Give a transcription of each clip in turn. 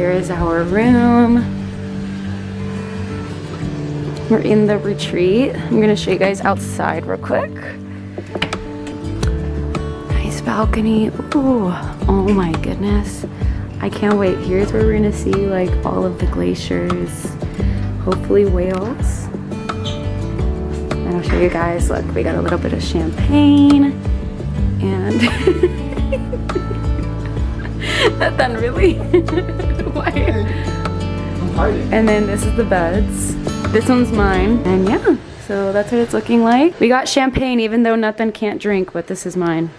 Here is our room. We're in the retreat. I'm gonna show you guys outside real quick. Nice balcony. Ooh, oh my goodness. I can't wait. Here's where we're gonna see like all of the glaciers, hopefully whales. And I'll show you guys, look, we got a little bit of champagne and that done really? Why? And then this is the beds. This one's mine. And yeah, so that's what it's looking like. We got champagne even though Nathan can't drink, but this is mine.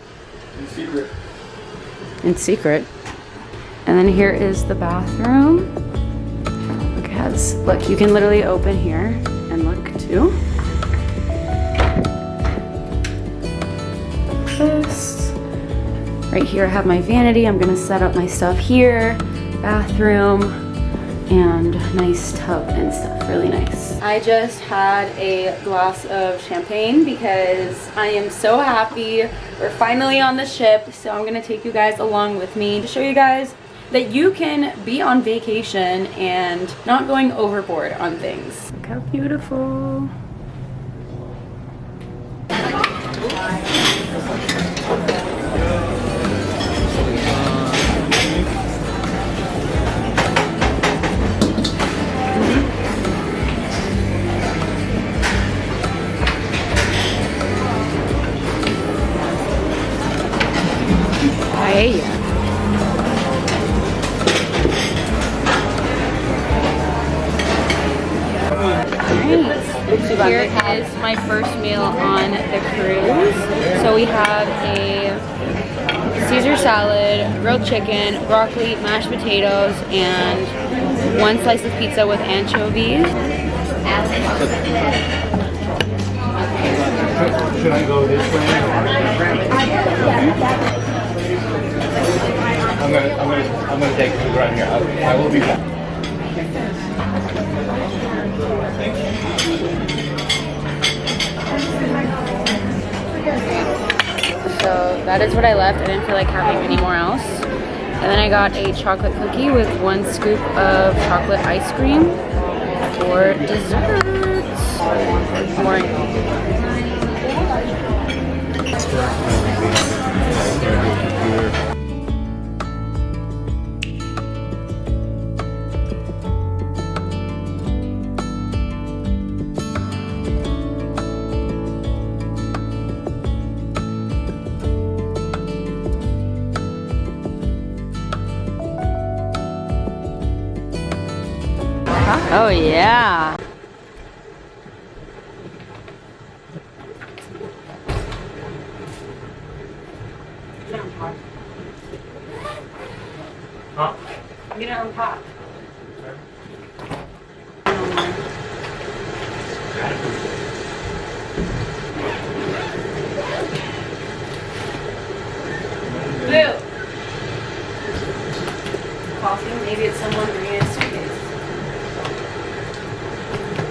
In secret. In secret. And then here is the bathroom. Look, it has, look, you can literally open here and look too. Like this. Right here I have my vanity. I'm gonna set up my stuff here. Bathroom and nice tub and stuff, really nice. I just had a glass of champagne because I am so happy. We're finally on the ship, so I'm gonna take you guys along with me to show you guys that you can be on vacation and not going overboard on things. Look how beautiful. Paella. Here is my first meal on the cruise. So we have a Caesar salad, grilled chicken, broccoli, mashed potatoes, and one slice of pizza with anchovies. Should I go this way? I'm gonna take food right here. I will be back. So that is what I left. I didn't feel like having any more else. And then I got a chocolate cookie with 1 scoop of chocolate ice cream for dessert. Boring. Oh yeah. Huh? Get it on top. Blue. Coffee. Maybe it's someone bringing a suitcase.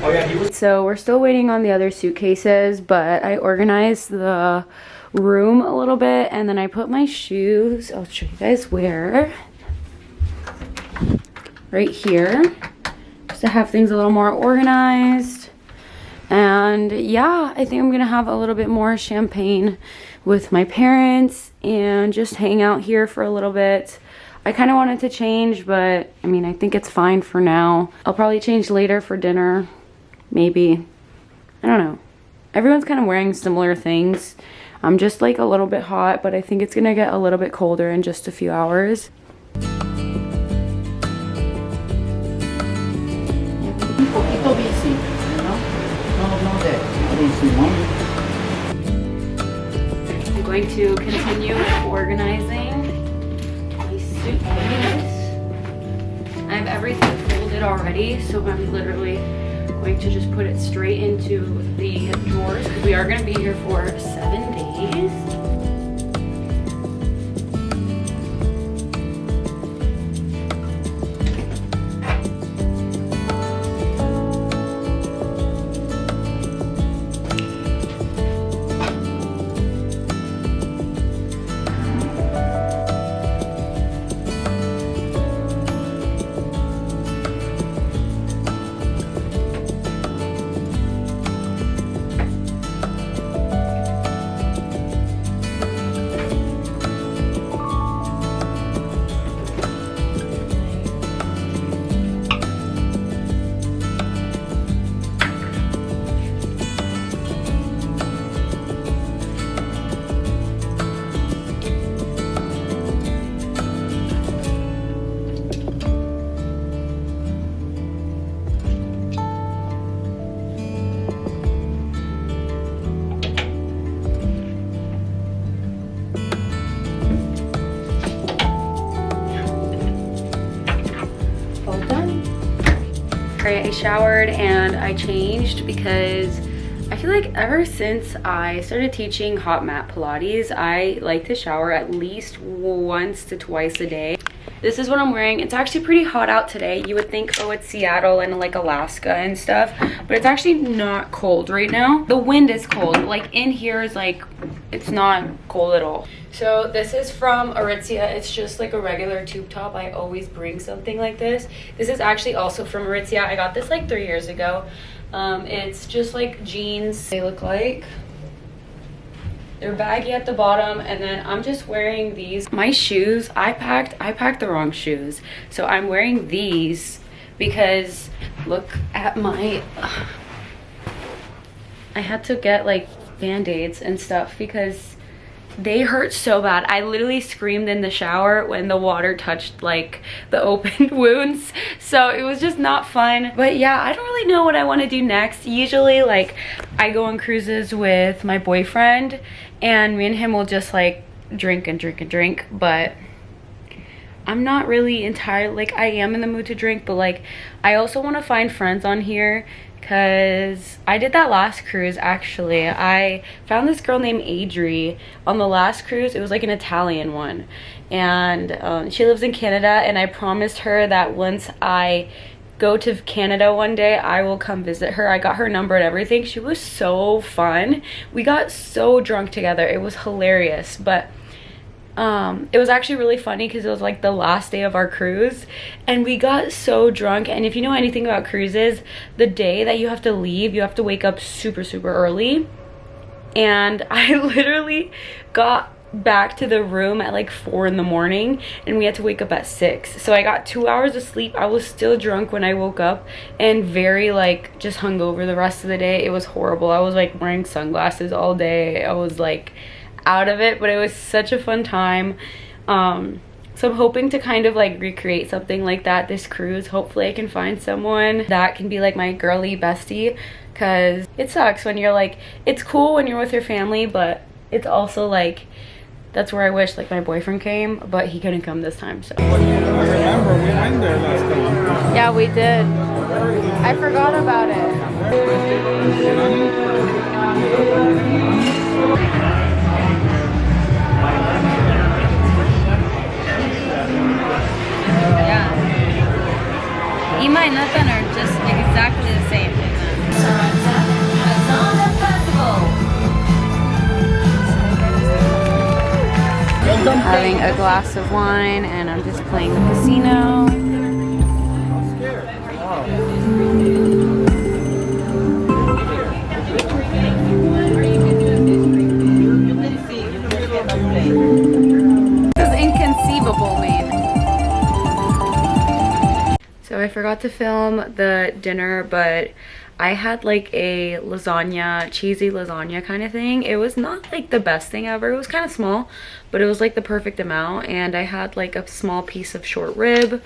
Oh yeah, he was. So we're still waiting on the other suitcases, but I organized the room a little bit and then I put my shoes, I'll show you guys where, right here, just to have things a little more organized. And yeah, I think I'm gonna have a little bit more champagne with my parents and just hang out here for a little bit. I kind of wanted to change, but I mean, I think it's fine for now. I'll probably change later for dinner, maybe. I don't know. Everyone's kind of wearing similar things. I'm just like a little bit hot, but I think it's gonna get a little bit colder in just a few hours. Poquito busy, you know? No, that. I don't see money. I'm going to continue organizing my suitcase. I have everything folded already, so I'm literally going to just put it straight into the drawers because we are going to be here for 7 days. Alright, I showered and I changed because I feel like ever since I started teaching hot mat Pilates, I like to shower at least once to twice a day. This is what I'm wearing. It's actually pretty hot out today. You would think, oh, it's Seattle and like Alaska and stuff, but it's actually not cold right now. The wind is cold. Like in here is like, it's not cold at all. So this is from Aritzia. It's just like a regular tube top. I always bring something like this. This is actually also from Aritzia. I got this like 3 years ago. It's just like jeans. They look like they're baggy at the bottom, and then I'm just wearing these. My shoes, I packed the wrong shoes. So I'm wearing these because look at my, I had to get like band-aids and stuff because they hurt so bad. I literally screamed in the shower when the water touched like the open wounds. So it was just not fun. But yeah, I don't really know what I want to do next. Usually like I go on cruises with my boyfriend and me and him will just like drink and drink and drink. But I'm not really entirely, like I am in the mood to drink, but like I also want to find friends on here. Because I did that last cruise actually. I found this girl named Adri on the last cruise. It was like an Italian one. And she lives in Canada, and I promised her that once I go to Canada one day, I will come visit her. I got her number and everything. She was so fun. We got so drunk together. It was hilarious. But it was actually really funny because it was like the last day of our cruise and we got so drunk. And if you know anything about cruises, the day that you have to leave, you have to wake up super early. And I literally got back to the room at like 4 in the morning and we had to wake up at 6. So I got 2 hours of sleep. I was still drunk when I woke up and very like just hungover the rest of the day. It was horrible. I was like wearing sunglasses all day. I was like out of it, but it was such a fun time. So I'm hoping to kind of like recreate something like that this cruise. Hopefully I can find someone that can be like my girly bestie, because it sucks when you're like, it's cool when you're with your family, but it's also like, that's where I wish like my boyfriend came, but he couldn't come this time. So I remember we went there last time. yeah, we did. I forgot about it. Ima and Nathan are just exactly the same. Having a glass of wine and I'm just playing the casino. This is inconceivable, man. So I forgot to film the dinner, but I had like a lasagna, cheesy lasagna kind of thing. It was not like the best thing ever. It was kind of small, but it was like the perfect amount. And I had like a small piece of short rib.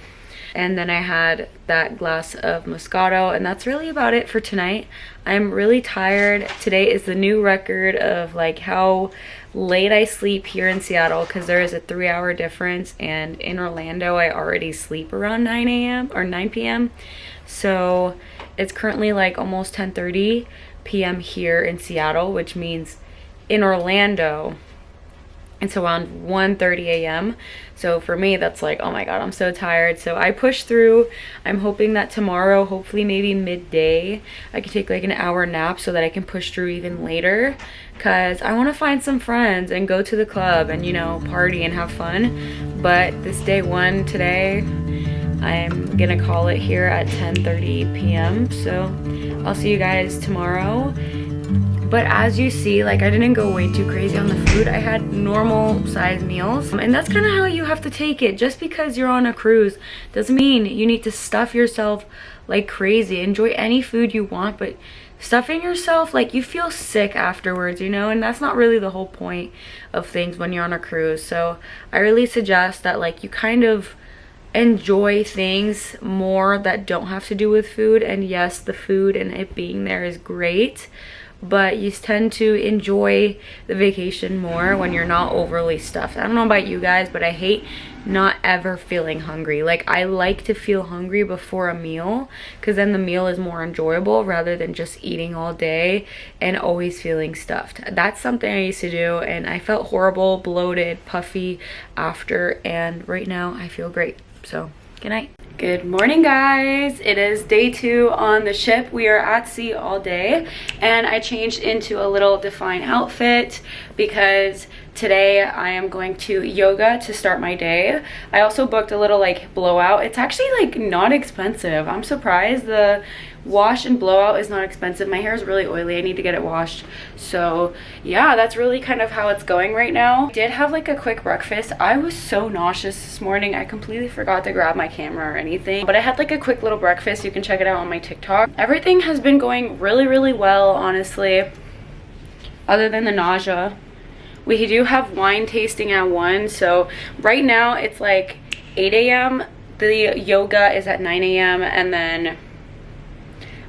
And then I had that glass of Moscato, and that's really about it for tonight. I'm really tired. Today is the new record of like how late I sleep here in Seattle, because there is a 3-hour difference, and in Orlando I already sleep around 9 a.m. or 9 p.m. So it's currently like almost 10:30 p.m. here in Seattle, which means in Orlando it's around 1:30 a.m. So for me, that's like, oh my god, I'm so tired. So I pushed through. I'm hoping that tomorrow, hopefully maybe midday, I can take like an hour nap so that I can push through even later, because I want to find some friends and go to the club and, you know, party and have fun. But this day one today, I'm gonna call it here at 10:30 p.m. So I'll see you guys tomorrow. But as you see, like, I didn't go way too crazy on the food. I had normal size meals, and that's kind of how you have to take it. Just because you're on a cruise doesn't mean you need to stuff yourself like crazy. Enjoy any food you want, but stuffing yourself, like, you feel sick afterwards, you know, and that's not really the whole point of things when you're on a cruise. So I really suggest that, like, you kind of enjoy things more that don't have to do with food. And yes, the food and it being there is great, but you tend to enjoy the vacation more when you're not overly stuffed. I don't know about you guys, but I hate not ever feeling hungry. Like, I like to feel hungry before a meal because then the meal is more enjoyable rather than just eating all day and always feeling stuffed. That's something I used to do, and I felt horrible, bloated, puffy after, and right now I feel great. So good night. Good morning, guys. It is day 2 on the ship. We are at sea all day, and I changed into a little Define outfit because today I am going to yoga to start my day. I also booked a little like blowout. It's actually like not expensive. I'm surprised. The wash and blowout is not expensive. My hair is really oily. I need to get it washed. So yeah, that's really kind of how it's going right now. I did have like a quick breakfast. I was so nauseous this morning. I completely forgot to grab my camera or anything, but I had like a quick little breakfast. You can check it out on my TikTok. Everything has been going really well, honestly, other than the nausea. We do have wine tasting at 1, so right now it's like 8 a.m. The yoga is at 9 a.m. and then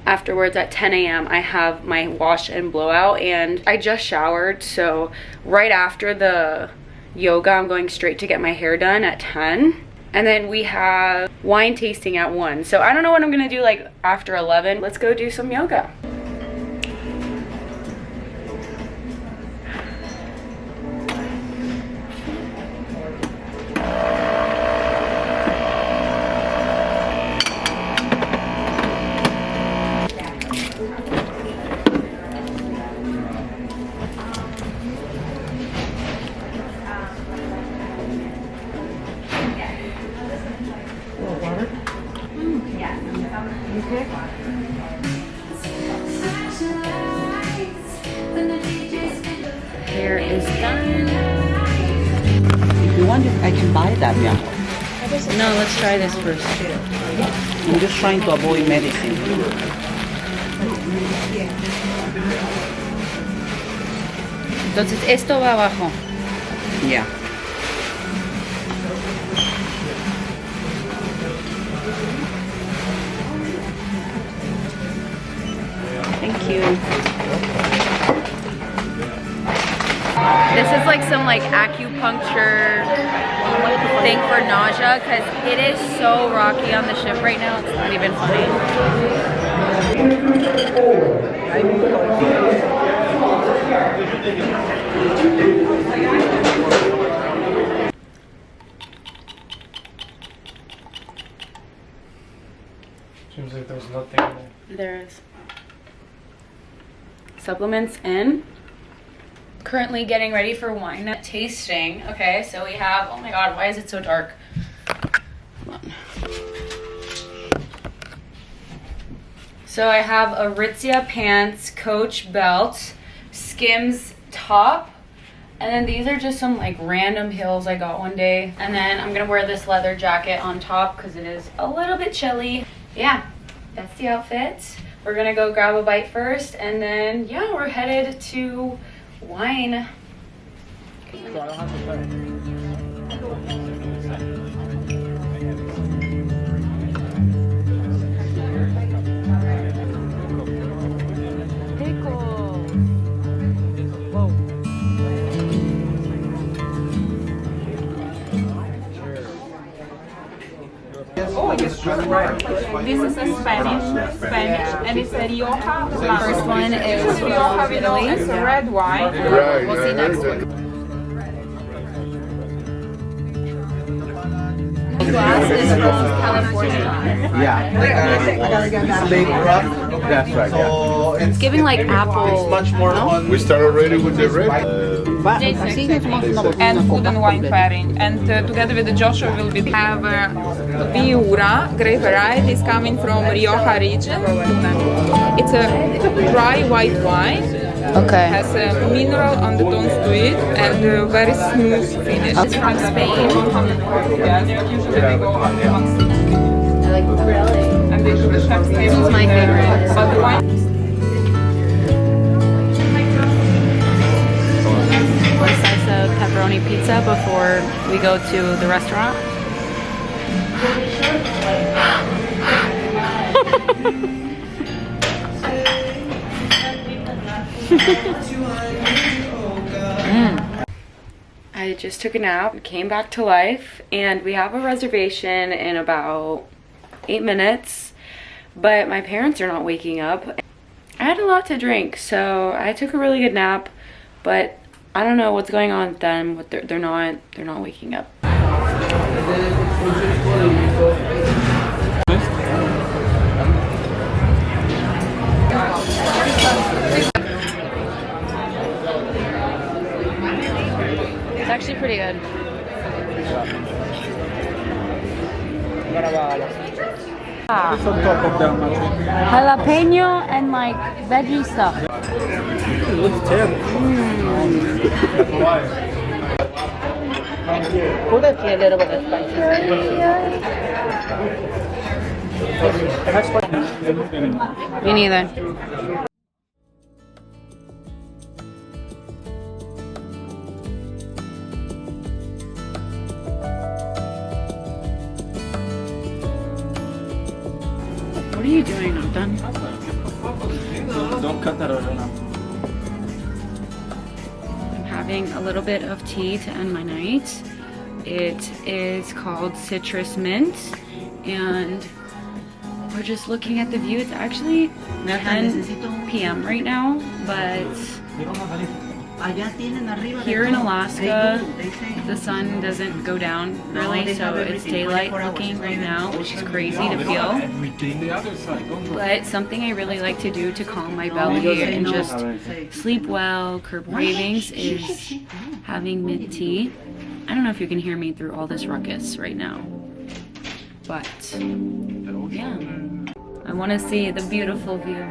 afterwards at 10 a.m. I have my wash and blowout, and I just showered, so right after the yoga I'm going straight to get my hair done at 10, and then we have wine tasting at 1. So I don't know what I'm gonna do like after 11. Let's go do some yoga. Hair is done. If you want, I can buy that, yeah. No, let's try this first. I'm just trying to avoid medicine. Entonces esto va abajo. Yeah. Thank you. This is like some like acupuncture thing for nausea because it is so rocky on the ship right now. It's not even funny. Seems like there's nothing in there. There is. Supplements in. Currently getting ready for wine tasting. Okay, so we have, oh my god, why is it so dark? Hold on. So I have Aritzia pants, Coach belt, Skims top, and then these are just some like random heels I got one day. And then I'm gonna wear this leather jacket on top because it is a little bit chilly. Yeah, that's the outfit. We're gonna go grab a bite first, and then yeah, we're headed to wine. This is a Spanish, and it's a Rioja. The first one is Rioja, we know it's a red wine. We'll see next one. The glass is from California. Yeah. Steak rough. That's right. So It's giving like apple. much more on. We start already with the red. And food and wine pairing. And together with Joshua will be have Viura, grape varieties coming from Rioja region. It's a dry white wine. Okay. Has a mineral undertones to it and a very smooth finish. It's from Spain. Yes, usually they go on I like really. and they do the chef's table. This one's my favorite. But the wine. One slice of pepperoni pizza before we go to the restaurant. I just took a nap, came back to life, and we have a reservation in about 8 minutes, but my parents are not waking up. I had a lot to drink, so I took a really good nap, but I don't know what's going on with them, but they're not waking up. It's actually pretty good. Jalapeno and like veggie stuff. It looks terrible. Could have been a little bit spicy. Me neither. What are you doing, Nathan? Don't cut that out now. I'm having a little bit of tea to end my night. It is called Citrus Mint, and we're just looking at the view. It's actually 10 p.m. right now, but here in Alaska, the sun doesn't go down really, so it's daylight looking right now, which is crazy to feel. But something I really like to do to calm my belly and just sleep well, curb cravings, is having mint tea. I don't know if you can hear me through all this ruckus right now, but yeah, I want to see the beautiful view.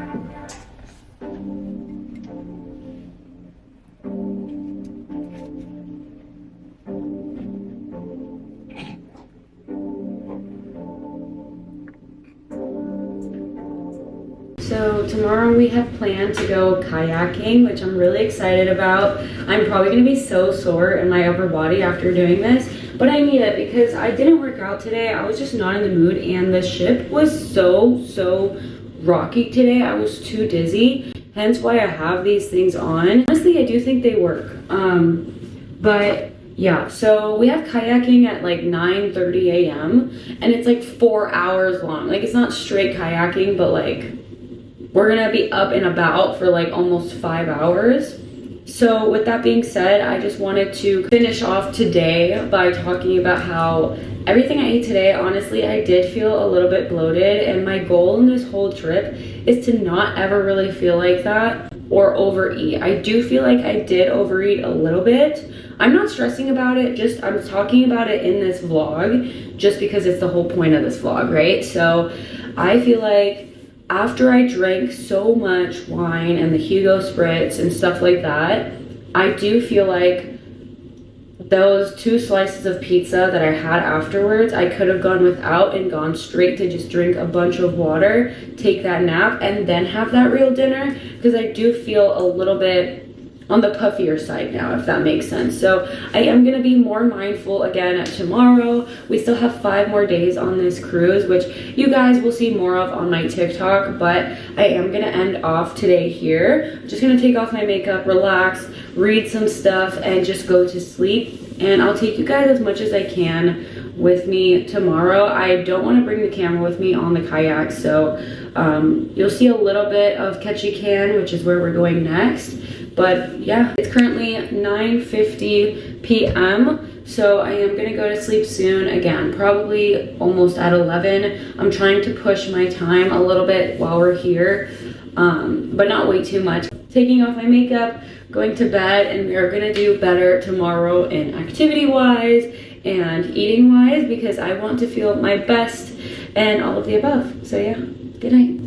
So tomorrow we have planned to go kayaking, which I'm really excited about. I'm probably going to be so sore in my upper body after doing this, but I need it because I didn't work out today. I was just not in the mood, and the ship was so rocky today. I was too dizzy, hence why I have these things on. Honestly, I do think they work. But yeah, so we have kayaking at like 9:30 a.m. and it's like 4 hours long. Like, it's not straight kayaking, but like we're gonna be up and about for like almost 5 hours. So with that being said, I just wanted to finish off today by talking about how everything I ate today, honestly, I did feel a little bit bloated, and my goal in this whole trip is to not ever really feel like that or overeat. I do feel like I did overeat a little bit. I'm not stressing about it, just I'm talking about it in this vlog just because it's the whole point of this vlog, right? So I feel like after I drank so much wine and the Hugo Spritz and stuff like that, I do feel like those 2 slices of pizza that I had afterwards, I could have gone without and gone straight to just drink a bunch of water, take that nap, and then have that real dinner, because I do feel a little bit on the puffier side now, if that makes sense. So I am gonna be more mindful again tomorrow. We still have 5 more days on this cruise, which you guys will see more of on my TikTok, but I am gonna end off today here. I'm just gonna take off my makeup, relax, read some stuff, and just go to sleep. And I'll take you guys as much as I can with me tomorrow. I don't want to bring the camera with me on the kayak, so you'll see a little bit of Ketchikan, which is where we're going next. But yeah, it's currently 9:50 p.m. So I am gonna go to sleep soon. Again, probably almost at 11. I'm trying to push my time a little bit while we're here, but not way too much. Taking off my makeup, going to bed, and we are gonna do better tomorrow in activity-wise and eating-wise, because I want to feel my best and all of the above. So yeah, good night.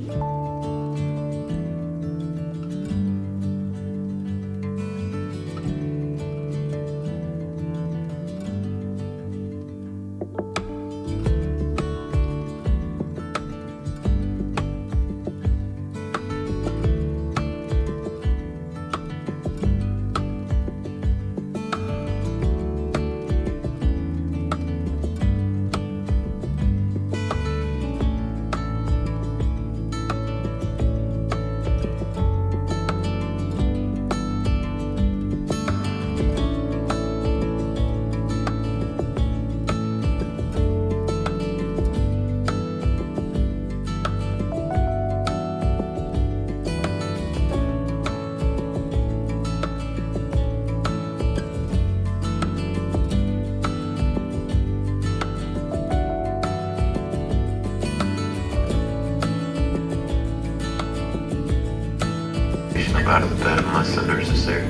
out of bed unless the nurse is there.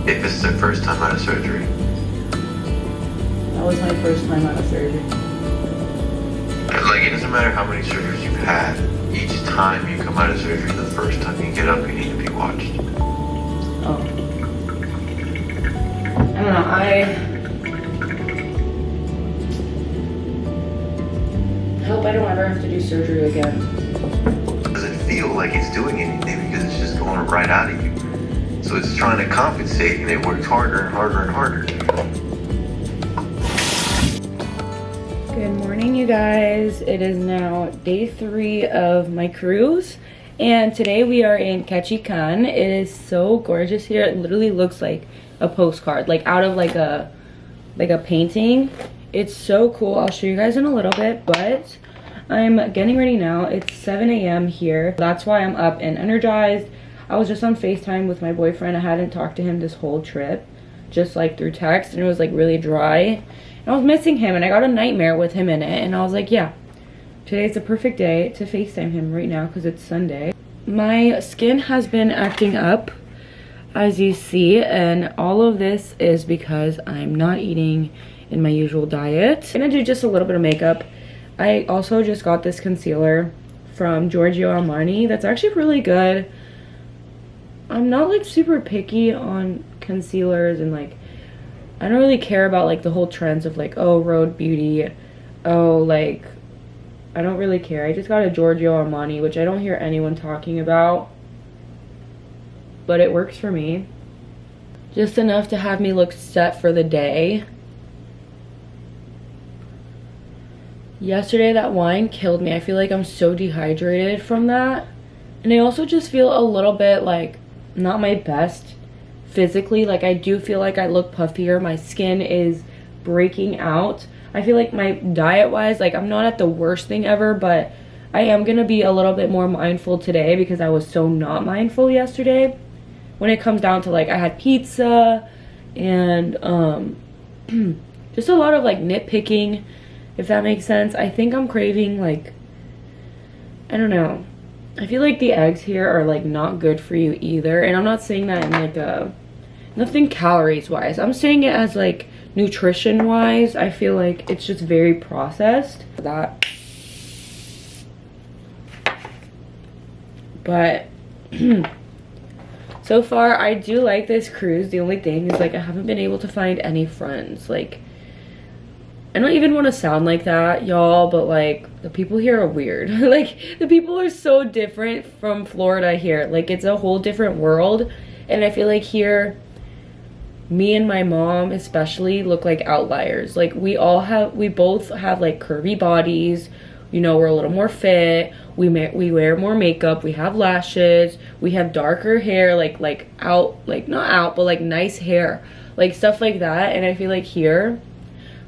If it's their first time out of surgery. That was my first time out of surgery. Like, it doesn't matter how many surgeries you've had. Each time you come out of surgery, the first time you get up, you need to be watched. Oh. I don't know, I hope I don't ever have to do surgery again. Doesn't feel like it's doing anything because it's just going right out of you. So it's trying to compensate, and it works harder and harder and harder. Good morning, you guys. It is now day 3 of my cruise, and today we are in Ketchikan. It is so gorgeous here. It literally looks like a postcard, like out of like a painting. It's so cool. I'll show you guys in a little bit, but I'm getting ready now. It's 7 a.m. here. That's why I'm up and energized. I was just on FaceTime with my boyfriend. I hadn't talked to him this whole trip, just like through text, and it was like really dry. And I was missing him, and I got a nightmare with him in it, and I was like, yeah, today's the perfect day to FaceTime him right now because it's Sunday. My skin has been acting up, as you see, and all of this is because I'm not eating in my usual diet. I'm gonna do just a little bit of makeup. I also just got this concealer from Giorgio Armani that's actually really good. I'm not like super picky on concealers, and like I don't really care about like the whole trends of like, oh, Road Beauty, oh, like I don't really care. I just got a Giorgio Armani, which I don't hear anyone talking about, but it works for me. Just enough to have me look set for the day. Yesterday that wine killed me. I feel like I'm so dehydrated from that, and I also just feel a little bit like not my best physically. Like I do feel like I look puffier. My skin is breaking out. I feel like my diet wise, like I'm not at the worst thing ever, but I am gonna be a little bit more mindful today because I was so not mindful yesterday. When it comes down to like I had pizza and just a lot of like nitpicking, if that makes sense. I think I'm craving like, I don't know, I feel like the eggs here are like not good for you either, and I'm not saying that in like a nothing calories wise. I'm saying it as like nutrition wise. I feel like it's just very processed. That, but so far I do like this cruise. The only thing is like I haven't been able to find any friends. Like I don't even want to sound like that, y'all, but like the people here are weird. Like the people are so different from Florida here. Like it's a whole different world, and I feel like here me and my mom especially look like outliers. Like we both have like curvy bodies, you know, we're a little more fit, we wear more makeup, we have lashes, we have darker hair, like not out, but like nice hair, like stuff like that. And I feel like here,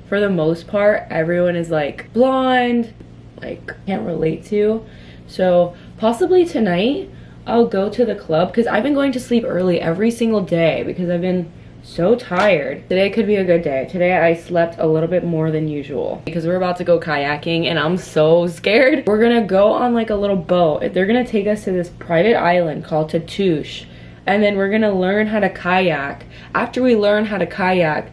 for the most part, everyone is like blonde, like can't relate to. So possibly tonight I'll go to the club because I've been going to sleep early every single day because I've been so tired. Today could be a good day. Today I slept a little bit more than usual because we're about to go kayaking and I'm so scared. We're gonna go on like a little boat. They're gonna take us to this private island called Tatoosh, and then we're gonna learn how to kayak. After we learn how to kayak,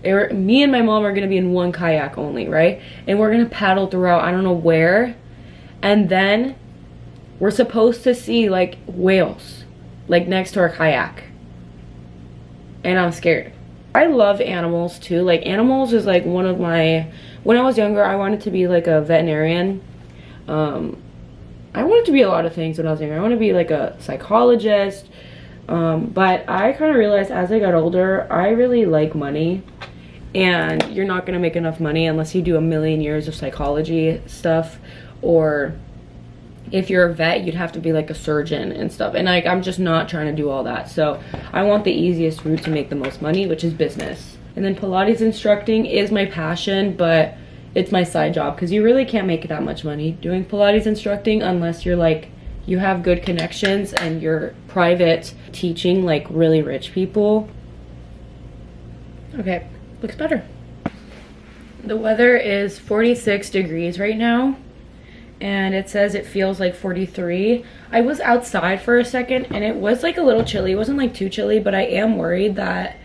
me and my mom are gonna be in one kayak only, right? And we're gonna paddle throughout, I don't know where, and then we're supposed to see like whales like next to our kayak, and I'm scared. I love animals too. Like animals is like one of my, when I was younger I wanted to be like a veterinarian. I wanted to be a lot of things when I was younger. I wanted to be like a psychologist, but I kind of realized as I got older I really like money, and you're not gonna make enough money unless you do a million years of psychology stuff, or if you're a vet you'd have to be like a surgeon and stuff, and like I'm just not trying to do all that. So I want the easiest route to make the most money, which is business. And then Pilates instructing is my passion, but it's my side job because you really can't make that much money doing Pilates instructing unless you're like, you have good connections and you're private teaching like really rich people. Okay, looks better. The weather is 46 degrees right now, and it says it feels like 43. I was outside for a second and it was like a little chilly. It wasn't like too chilly, but I am worried that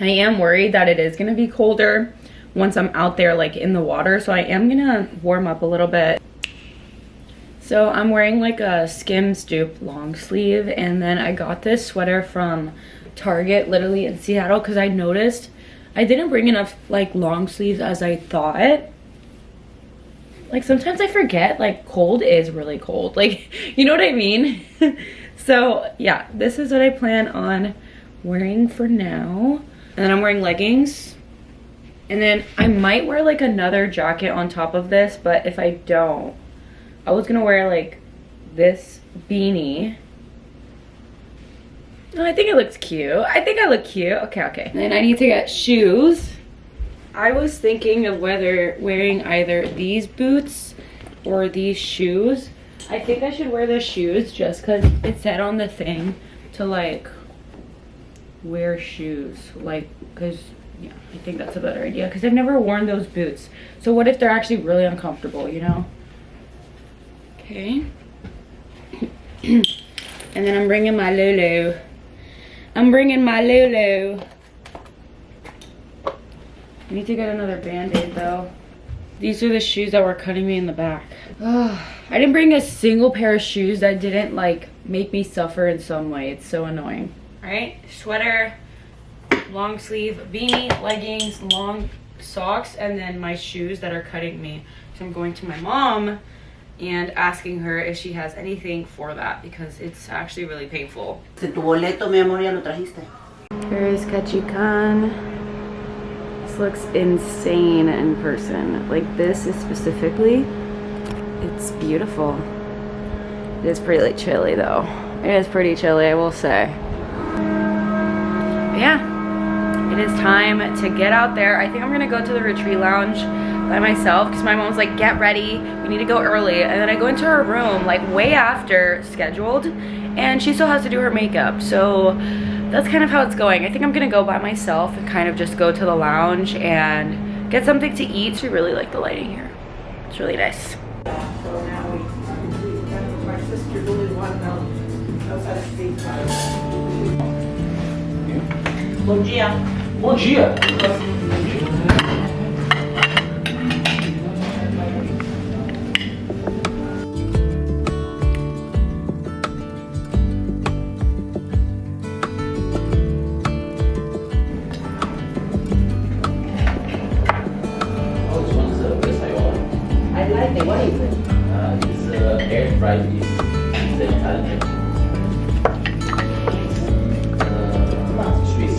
it is gonna be colder once I'm out there like in the water. So I am gonna warm up a little bit. So I'm wearing like a Skims dupe long sleeve, and then I got this sweater from Target literally in Seattle because I noticed I didn't bring enough like long sleeves as I thought. Like sometimes I forget like cold is really cold, like you know what I mean? So yeah, this is what I plan on wearing for now. And then I'm wearing leggings, and then I might wear like another jacket on top of this, but if I don't, I was gonna wear like this beanie. No, I think it looks cute. I think I look cute. Okay. And then I need to get shoes. I was thinking of whether wearing either these boots or these shoes. I think I should wear the shoes just because it said on the thing to like wear shoes. Like, because yeah, I think that's a better idea because I've never worn those boots. So what if they're actually really uncomfortable, you know? Okay. And then I'm bringing my Lulu. I need to get another band-aid though. These are the shoes that were cutting me in the back. I didn't bring a single pair of shoes that didn't like make me suffer in some way. It's so annoying. All right, sweater, long sleeve, beanie, leggings, long socks, and then my shoes that are cutting me. So I'm going to my mom and asking her if she has anything for that because it's actually really painful. Tu boleto, mi amor, ya lo trajiste. Here is Ketchikan. This looks insane in person. Like this is specifically, it's beautiful. It is pretty chilly though. It is pretty chilly, I will say. But yeah, it is time to get out there. I think I'm gonna go to the retreat lounge by myself because my mom's like, get ready, we need to go early. And then I go into her room like way after scheduled, and she still has to do her makeup. So that's kind of how it's going. I think I'm gonna go by myself and kind of just go to the lounge and get something to eat. So we really like the lighting here. It's really nice. Bom dia. Bom dia! I like it. What is it? It's air fried beef. It's Italian. Swiss.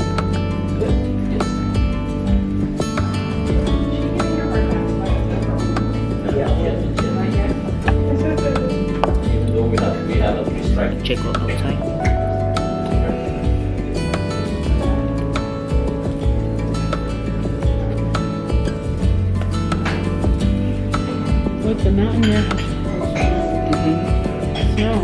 Good. Yes. Even though we have a 3-stripe. Check what outside. Look, the mountain there. Snow.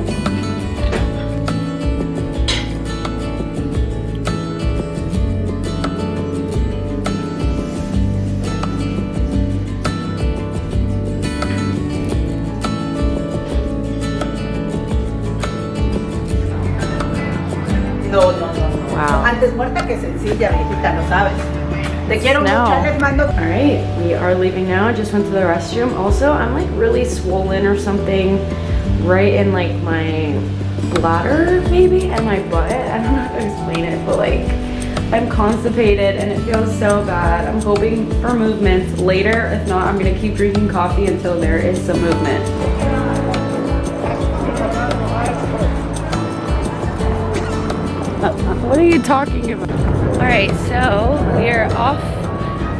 No. Wow. Antes muerta que sencilla, viejita, lo sabes. Te quiero mucho, les mando. All right, we are leaving now. I just went to the restroom. Also, I'm like really swollen or something right in like my bladder maybe and my butt. I don't know how to explain it, but like I'm constipated and it feels so bad. I'm hoping for movement later. If not, I'm gonna keep drinking coffee until there is some movement. What are you talking about? All right, so we are off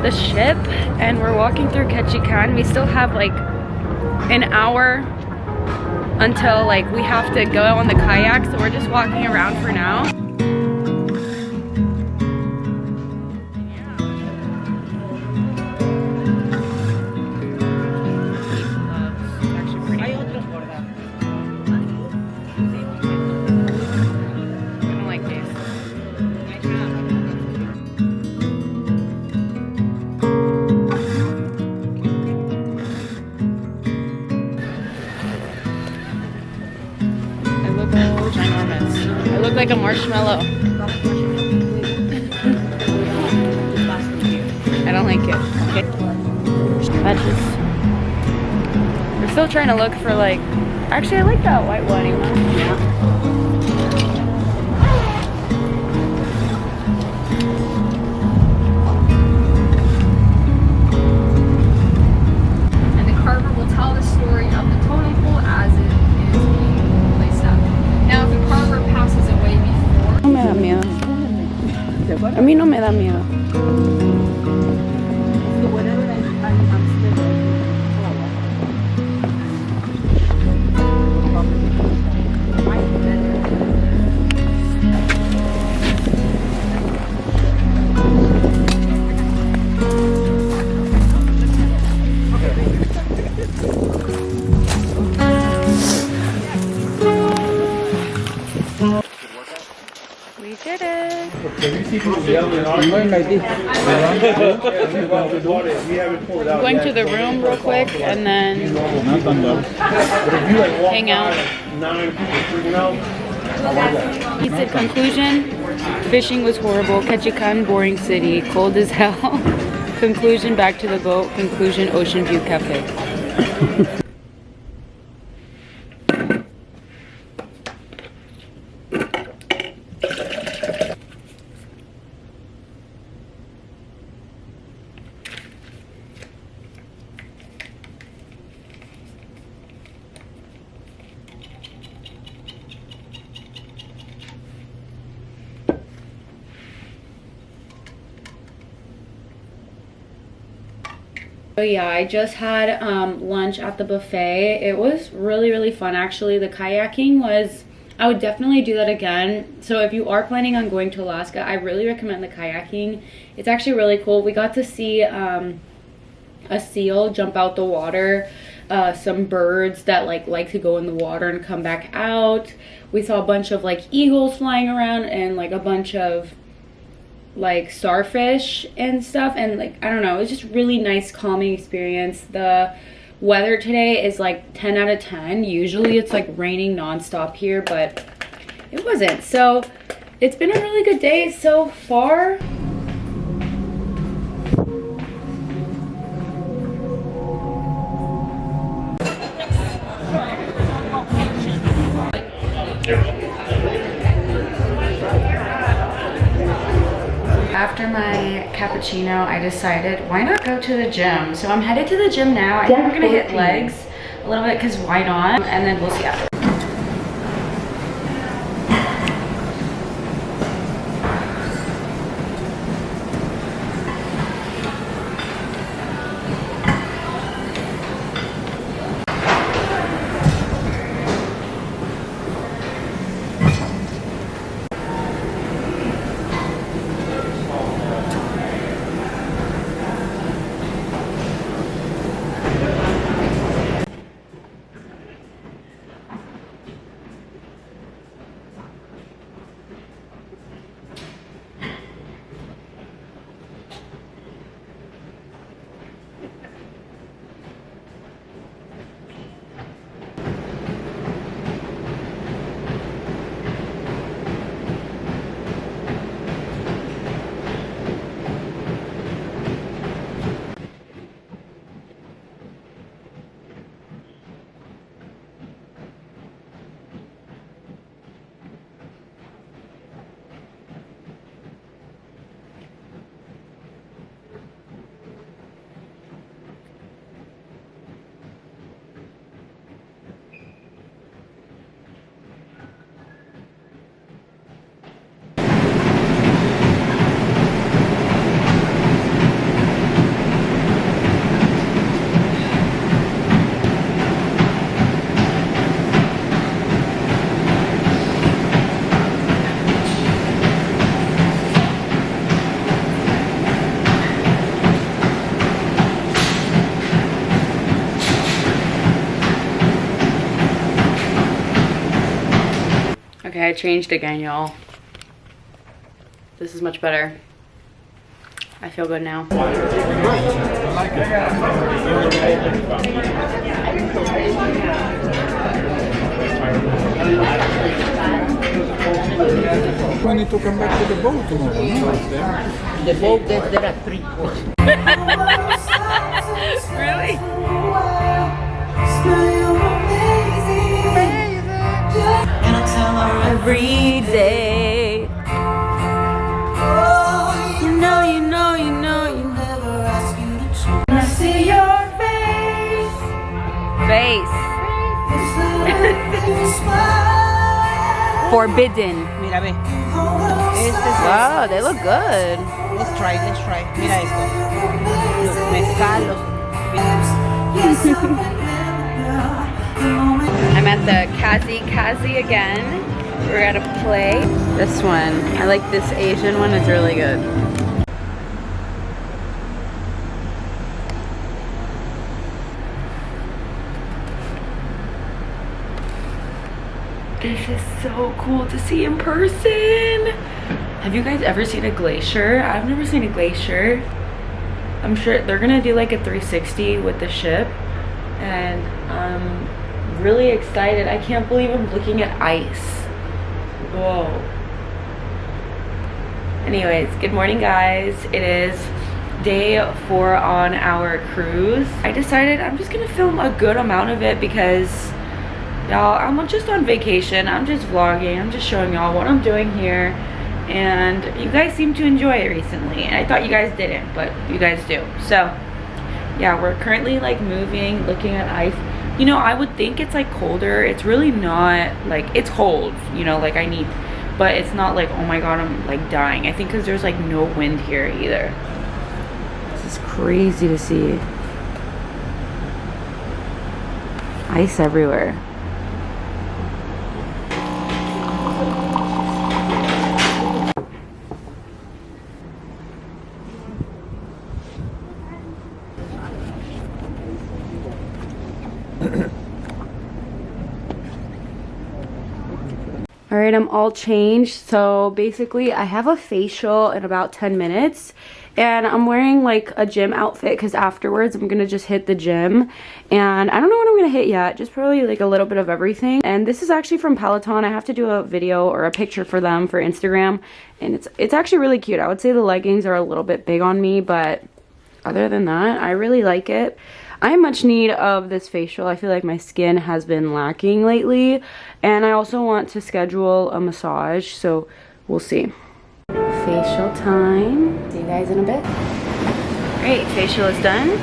the ship and we're walking through Ketchikan. We still have like an hour until like we have to go on the kayak, so we're just walking around for now. like a marshmallow. I don't like it. Okay. We're still trying to look for like, actually I like that white one. Yeah. And the carver will tell the story of the totem pole as it is being placed up. Now if the carver passes away before... No me da miedo. A mí no me da miedo. We did it. I'm going like this. I'm going to the room real quick and then hang out. He said conclusion, fishing was horrible. Ketchikan, boring city, cold as hell. Conclusion, back to the boat. Conclusion, Ocean View Cafe. So yeah, I just had lunch at the buffet. It was really fun actually. The kayaking was, I would definitely do that again. So if you are planning on going to Alaska, I really recommend the kayaking. It's actually really cool. We got to see a seal jump out the water, some birds that like to go in the water and come back out. We saw a bunch of like eagles flying around and like a bunch of like starfish and stuff, and like I don't know, it was just really nice calming experience. The weather today is like 10 out of 10. Usually it's like raining nonstop here, but it wasn't. So it's been a really good day so far. After my cappuccino, I decided why not go to the gym. So I'm headed to the gym now. I think I'm gonna hit legs a little bit because why not? And then we'll see after. Okay, I changed again, y'all. This is much better. I feel good now. need to come back to the boat tomorrow. No? The boat, there are 3 boats. Really? Every day. You know, you know, you know, you never ask you to choose. I see your face. Face. Forbidden. Mira, ve. Wow, they look good. Let's try. Mira esto. Los mezcalos. I'm at the Kazi again. We're at a play. This one, I like this Asian one, it's really good. This is so cool to see in person. Have you guys ever seen a glacier? I've never seen a glacier. I'm sure they're gonna do like a 360 with the ship, and I'm really excited. I can't believe I'm looking at ice. Whoa. Anyways, good morning guys. It is day 4 on our cruise. I decided I'm just gonna film a good amount of it because y'all, I'm just on vacation. I'm just vlogging. I'm just showing y'all what I'm doing here. And you guys seem to enjoy it recently. And I thought you guys didn't, but you guys do. So yeah, we're currently like moving, looking at ice. You know, I would think it's like colder. It's really not. Like, it's cold, you know, like but it's not like, oh my god, I'm like dying. I think because there's like no wind here either. This is crazy to see. Ice everywhere. All right, I'm all changed. So basically I have a facial in about 10 minutes and I'm wearing like a gym outfit because afterwards I'm gonna just hit the gym, and I don't know what I'm gonna hit yet, just probably like a little bit of everything. And this is actually from Peloton. I have to do a video or a picture for them for Instagram, and it's actually really cute. I would say the leggings are a little bit big on me, but other than that, I really like it. I am much need of this facial. I feel like my skin has been lacking lately, and I also want to schedule a massage, so we'll see. Facial time. See you guys in a bit. Great, facial is done.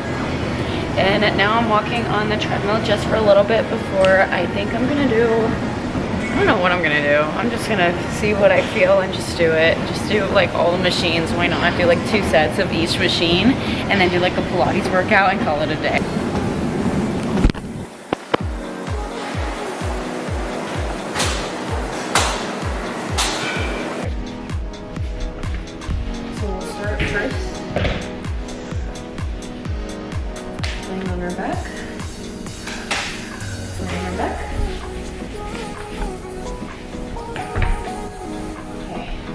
And now I'm walking on the treadmill just for a little bit before I think I'm gonna do, I don't know what I'm gonna do. I'm just gonna see what I feel and just do it. Just do like all the machines. Why not? Do like 2 sets of each machine and then do like a Pilates workout and call it a day. So we'll start first. Laying on our back. Laying on our back.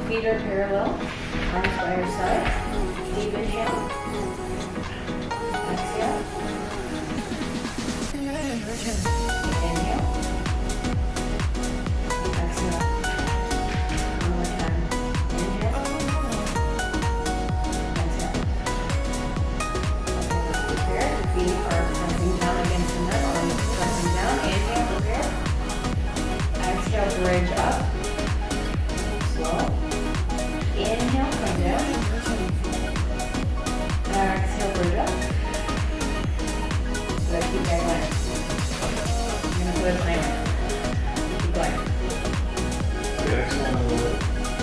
Feet are parallel, arms by your side. Deep inhale. Exhale. Inhale. Exhale. One more time. Inhale. Exhale. Okay, let's prepare. The feet are pressing down against the mat, arms pressing down. Inhale, prepare. Exhale, bridge up. Slow. Inhale, come down. Exhale, bridge up. So I keep going. I'm gonna put a timer. Keep going.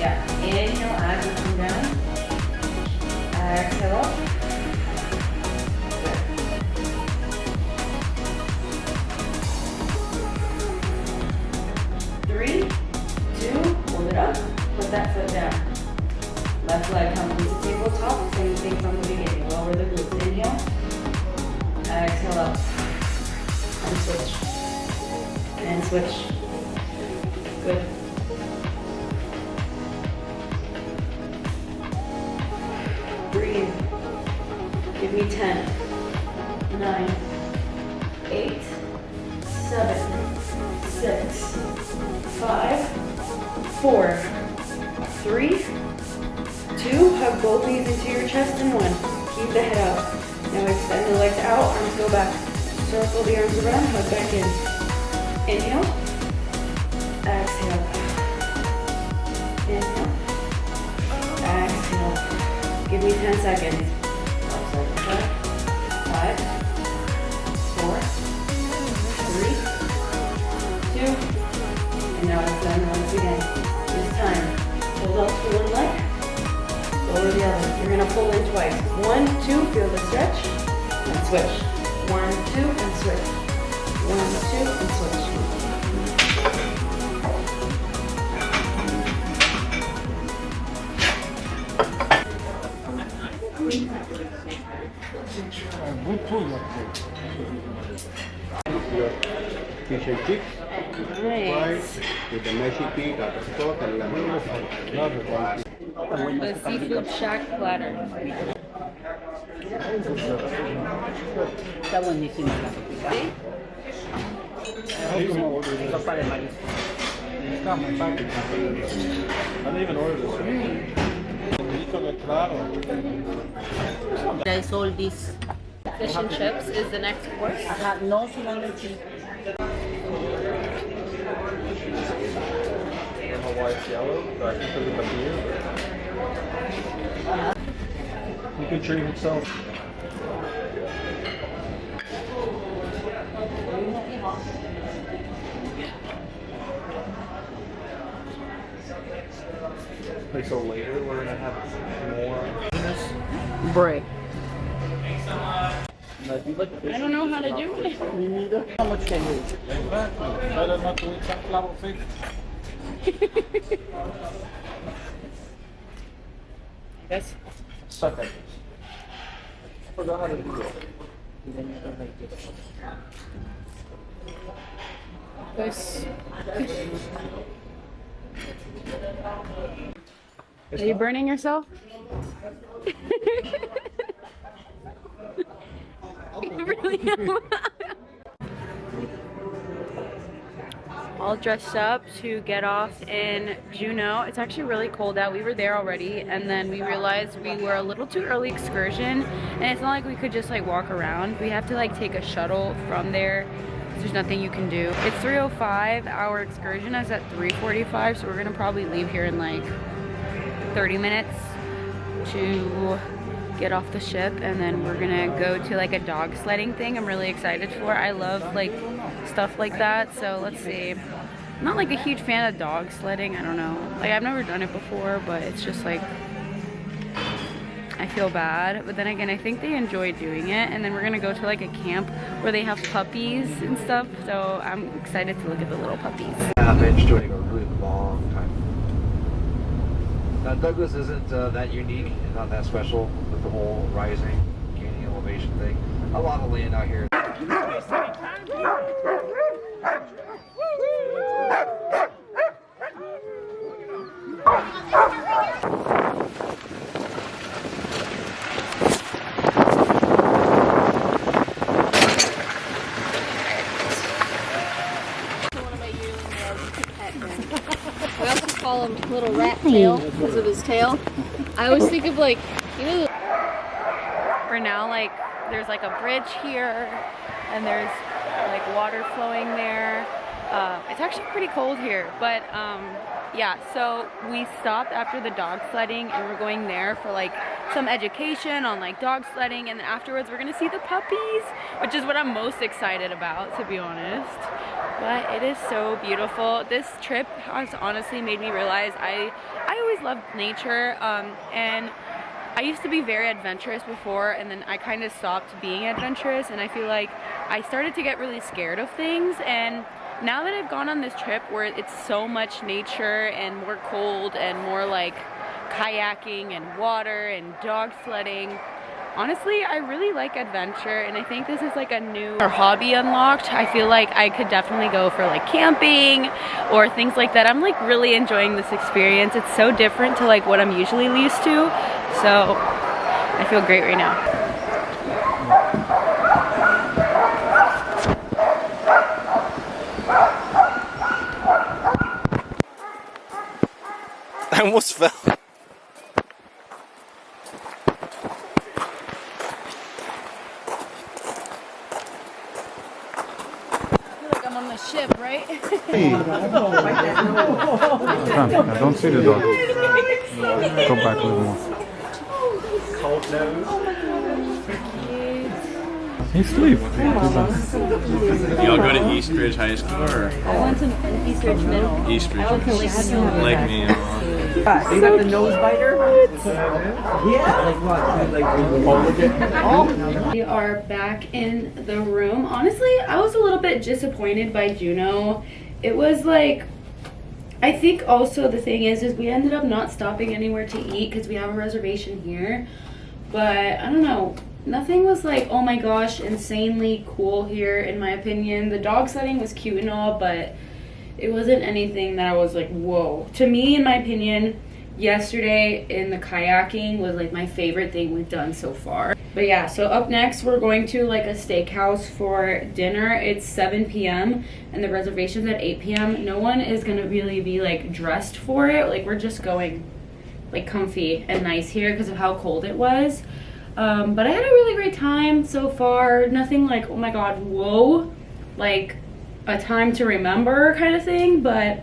Yeah. Inhale, as you come down. Exhale up. Good. Three, 2, hold it up. Put that foot down. Left leg comes into tabletop. Same thing from the beginning. Lower the glutes. Inhale. Exhale up. And switch. And switch. Good. Breathe. Give me 10, 9, 8, 7, 6, 5, 4, 3, 3, 2, hug both knees into your chest, and 1. Keep the head up. Now extend the legs out, arms go back. Circle the arms around, hug back in. Inhale. Exhale. Inhale. Exhale. Give me 10 seconds. 5, 4, 3, 2, and now extend once again. This time, hold up to one leg, lower the other. You're gonna pull in twice. 1, 2, feel the stretch, and switch. 1, 2, and switch. 1, 2, and switch. Fish and chips, Nice. with the meshy pig at the top and lemon. The seafood shack platter. Está buenísima la sopita. Sopa de marisco. I didn't even order this. I sold this. Fish and chips is the next course. Ajá, no solamente. Why it's yellow, but I think because of the beer. He can treat himself. Okay, so later we're gonna have more. Break. I don't know how to do it. Me neither. How much can you eat? Better not to eat sunflower fish. Yes. Suck at this. Forgot how to do it. This. Are you burning yourself? You really am. All dressed up to get off in Juneau. It's actually really cold out. We were there already, and then we realized we were a little too early excursion, and it's not like we could just like walk around. We have to like take a shuttle from there. There's nothing you can do. It's 3:05. Our excursion is at 3:45, so we're gonna probably leave here in like 30 minutes to get off the ship, and then we're gonna go to like a dog sledding thing I'm really excited for. I love like stuff like that, so let's see. I'm not like a huge fan of dog sledding. I don't know, like I've never done it before, but it's just like I feel bad, but then again I think they enjoy doing it. And then we're gonna go to like a camp where they have puppies and stuff, so I'm excited to look at the little puppies. Half-inch doing a really long time. Now Douglas isn't that unique, not that special with the whole rising, gaining elevation thing. A lot of land out here. We also call him Little Rat Tail because of his tail. I always think of like, you know, For now, like there's like a bridge here, and there's like water flowing there. It's actually pretty cold here, but yeah, so we stopped after the dog sledding, and we're going there for like some education on like dog sledding, and then afterwards we're gonna see the puppies, which is what I'm most excited about, to be honest. But it is so beautiful. This trip has honestly made me realize I always loved nature, and I used to be very adventurous before, and then I kind of stopped being adventurous, and I feel like I started to get really scared of things. And now that I've gone on this trip where it's so much nature and more cold and more like kayaking and water and dog sledding, honestly, I really like adventure, and I think this is like a new hobby unlocked. I feel like I could definitely go for like camping or things like that. I'm like really enjoying this experience. It's so different to like what I'm usually used to, so I feel great right now. I almost fell. ship, right? I don't see the dog. Go back a little more. He's asleep. Y'all go to Eastridge High School or I went to Eastridge Middle. Eastridge? Like me. You got the nose biter? Yeah. Like what? We are back in the room. Honestly, I was a little bit disappointed by Juno. It was like, I think also the thing is we ended up not stopping anywhere to eat because we have a reservation here. But I don't know, nothing was like, oh my gosh, insanely cool here in my opinion. The dog setting was cute and all, but it wasn't anything that I was like, whoa. To me, in my opinion, yesterday in the kayaking was like my favorite thing we've done so far. But yeah, so up next we're going to like a steakhouse for dinner. It's 7 p.m. and the reservation's at 8 p.m. No one is gonna really be like dressed for it. Like we're just going like comfy and nice here because of how cold it was. But I had a really great time so far. Nothing like, oh my god, whoa, like a time to remember kind of thing, but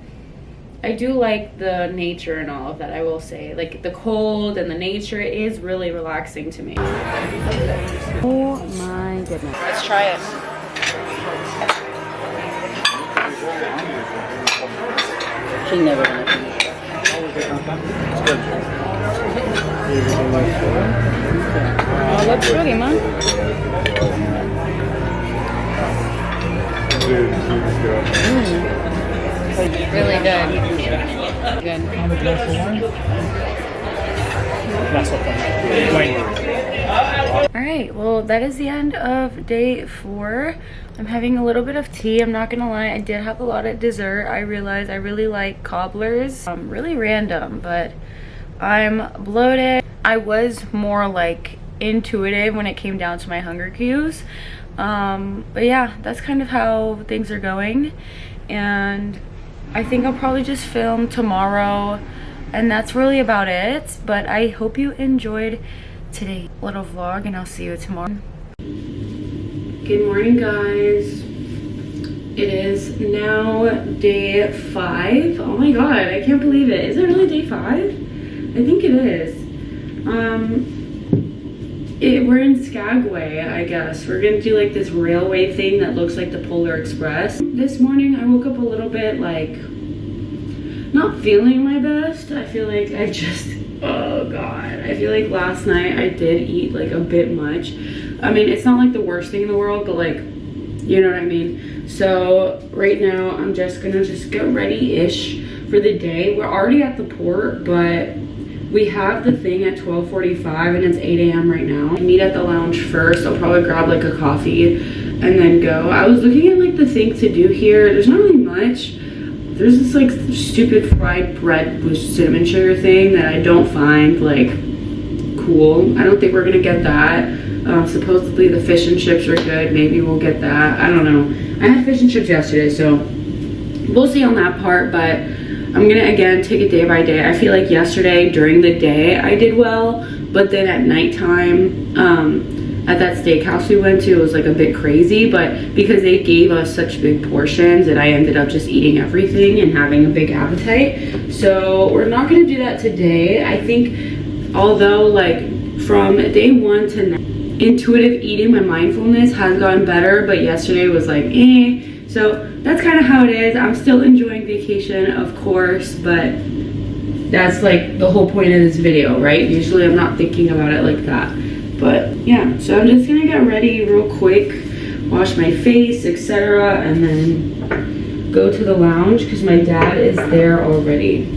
I do like the nature and all of that, I will say. Like the cold and the nature is really relaxing to me. Oh my goodness. Let's try it. She never gonna finish it. Oh, looks pretty, man. Really good. Good. Alright, well that is the end of day 4. I'm having a little bit of tea. I'm not gonna lie, I did have a lot of dessert. I realized I really like cobblers. Really random, but I'm bloated. I was more like intuitive when it came down to my hunger cues. But yeah, that's kind of how things are going. And I think I'll probably just film tomorrow, and that's really about it. But I hope you enjoyed today's little vlog, and I'll see you tomorrow. Good morning, guys. It is now day 5. Oh my god, I can't believe it. Is it really day 5? I think it is. We're in Skagway, I guess. We're gonna do like this railway thing that looks like the Polar Express. This morning I woke up a little bit like not feeling my best. I feel like I just, oh god, I feel like last night I did eat like a bit much. I mean, it's not like the worst thing in the world, but like, you know what I mean? So right now I'm just gonna get ready-ish for the day. We're already at the port, but we have the thing at 12:45 and it's 8 a.m. right now. I meet at the lounge first. I'll probably grab like a coffee and then go. I was looking at like the thing to do here. There's not really much. There's this like stupid fried bread with cinnamon sugar thing that I don't find like cool. I don't think we're gonna get that. Supposedly the fish and chips are good. Maybe we'll get that. I don't know. I had fish and chips yesterday, so we'll see on that part, but I'm gonna again take it day by day. I feel like yesterday during the day I did well, but then at nighttime at that steakhouse we went to, it was like a bit crazy, but because they gave us such big portions and I ended up just eating everything and having a big appetite. So we're not gonna do that today. I think although like from day 1 to now, intuitive eating, my mindfulness has gotten better, but yesterday was like eh. So that's kind of how it is. I'm still enjoying vacation, of course, but that's like the whole point of this video, right? Usually I'm not thinking about it like that. But yeah, so I'm just gonna get ready real quick, wash my face, etc., and then go to the lounge because my dad is there already.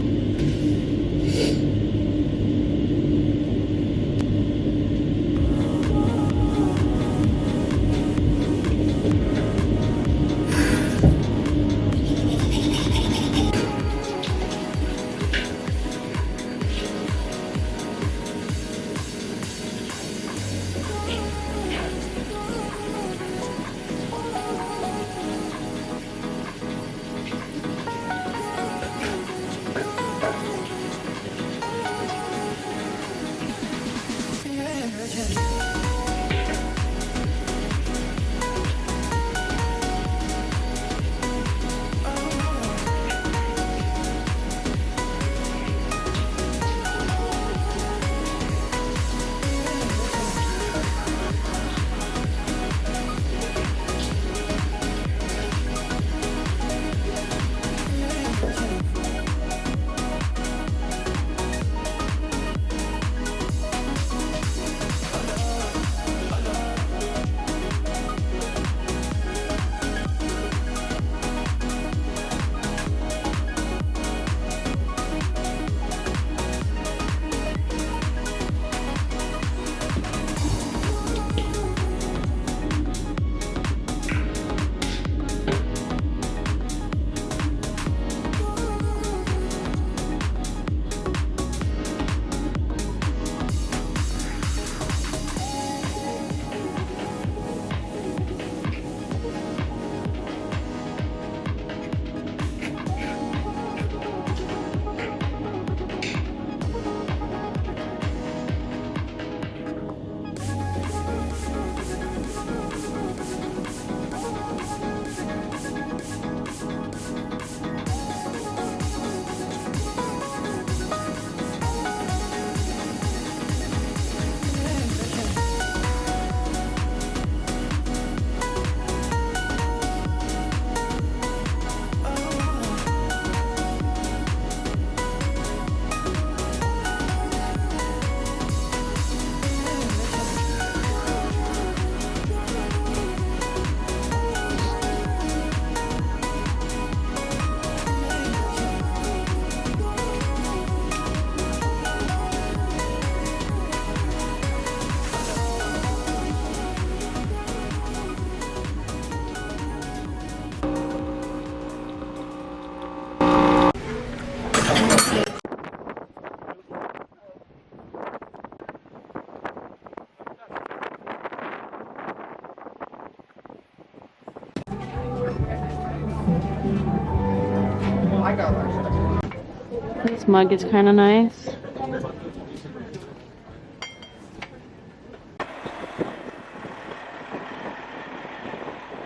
This mug is kind of nice.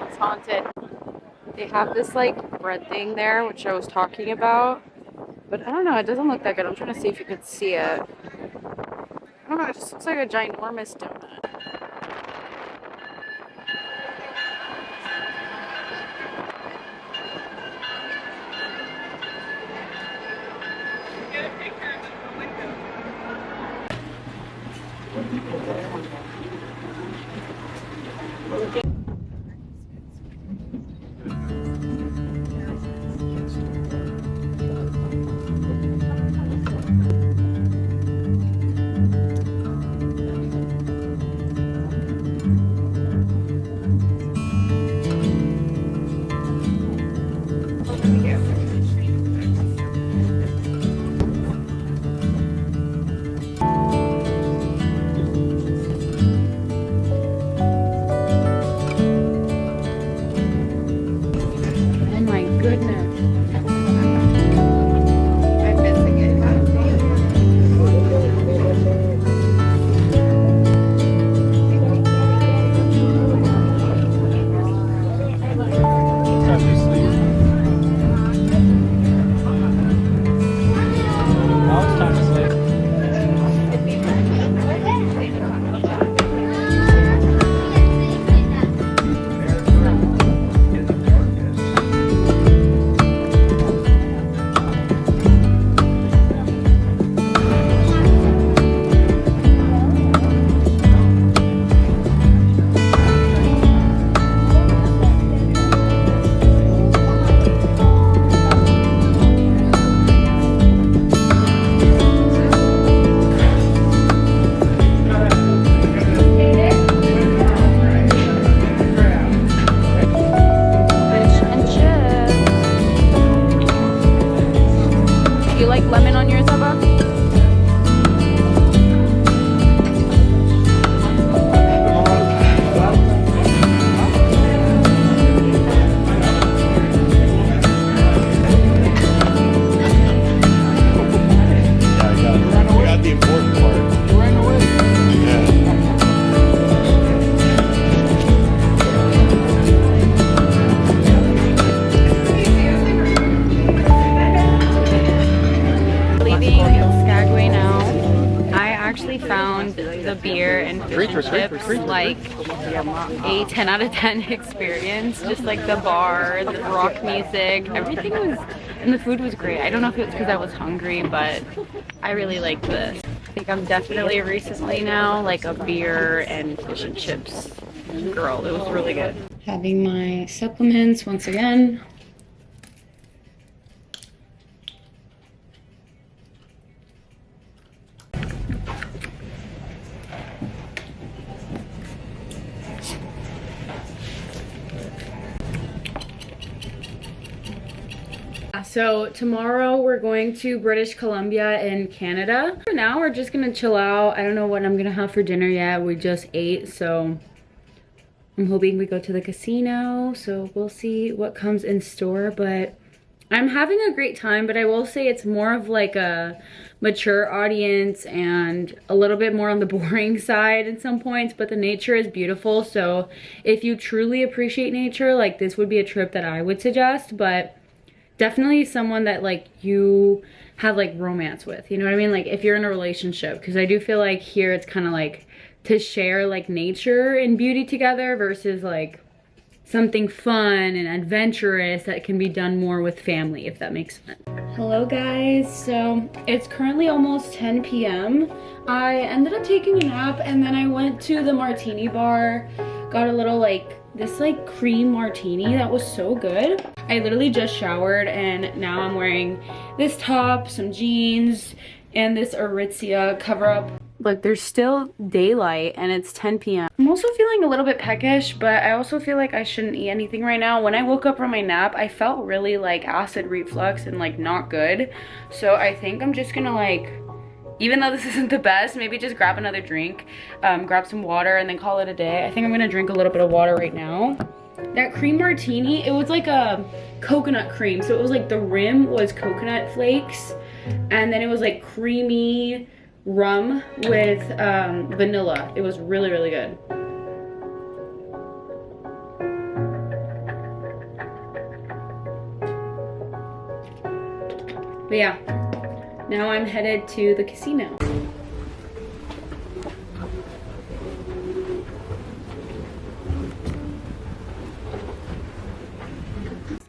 It's haunted. They have this like bread thing there, which I was talking about. But I don't know, it doesn't look that good. I'm trying to see if you could see it. I don't know, it just looks like a ginormous donut. Found the beer and fish and chips like a 10 out of 10 experience. Just like the bar, the rock music, everything was, and the food was great. I don't know if it was because I was hungry, but I really liked this. I think I'm definitely recently now like a beer and fish and chips girl. It was really good. Having my supplements once again. So tomorrow we're going to British Columbia in Canada. For now we're just gonna chill out. I don't know what I'm gonna have for dinner yet. We just ate, so I'm hoping we go to the casino. So we'll see what comes in store, but I'm having a great time. But I will say it's more of like a mature audience and a little bit more on the boring side at some points, but the nature is beautiful. So if you truly appreciate nature, like this would be a trip that I would suggest, but definitely someone that like you have like romance with, you know what I mean? Like if you're in a relationship, because I do feel like here it's kind of like to share like nature and beauty together versus like something fun and adventurous that can be done more with family, if that makes sense. Hello guys, so it's currently almost 10 p.m. I ended up taking a nap and then I went to the martini bar, got a little like this like cream martini that was so good. I literally just showered and now I'm wearing this top, some jeans, and this Aritzia cover up. Look, there's still daylight and it's 10 p.m. I'm also feeling a little bit peckish, but I also feel like I shouldn't eat anything right now. When I woke up from my nap, I felt really like acid reflux and like not good. So I think I'm just gonna like, even though this isn't the best, maybe just grab another drink, grab some water and then call it a day. I think I'm gonna drink a little bit of water right now that cream martini, it was like a coconut cream. So it was like the rim was coconut flakes, and then it was like creamy rum with vanilla. It was really, really good. But yeah, now I'm headed to the casino.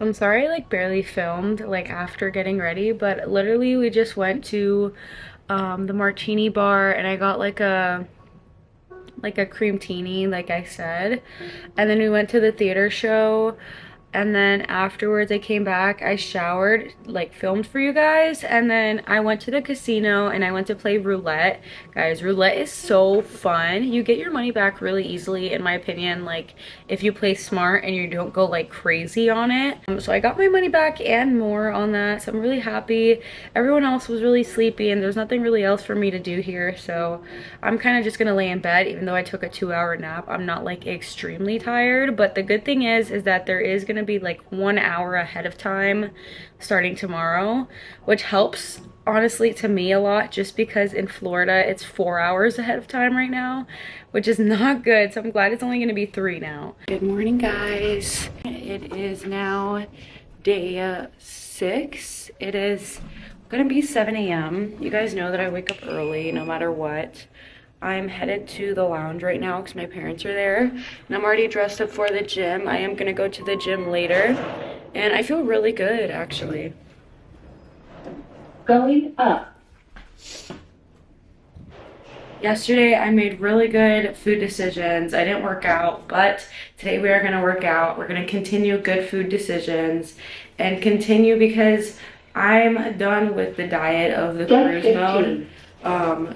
I'm sorry I like barely filmed like after getting ready, but literally we just went to the martini bar and I got like a cream teeny like I said, and then we went to the theater show, and then afterwards I came back, I showered, like filmed for you guys, and then I went to the casino and I went to play roulette. Guys, roulette is so fun. You get your money back really easily in my opinion, like if you play smart and you don't go like crazy on it. So I got my money back and more on that, so I'm really happy. Everyone else was really sleepy and there's nothing really else for me to do here, so I'm kind of just gonna lay in bed. Even though I took a 2-hour nap, I'm not like extremely tired, but the good thing is that there is gonna be like 1 hour ahead of time starting tomorrow, which helps honestly to me a lot, just because in Florida it's 4 hours ahead of time right now, which is not good. So I'm glad it's only going to be 3 now. Good morning, guys. It is now day 6. It is gonna be 7 a.m. You guys know that I wake up early no matter what. I'm headed to the lounge right now because my parents are there, and I'm already dressed up for the gym. I am gonna go to the gym later, and I feel really good actually. Going up. Yesterday I made really good food decisions. I didn't work out, but today we are gonna work out. We're gonna continue good food decisions and continue because I'm done with the diet of the cruise mode.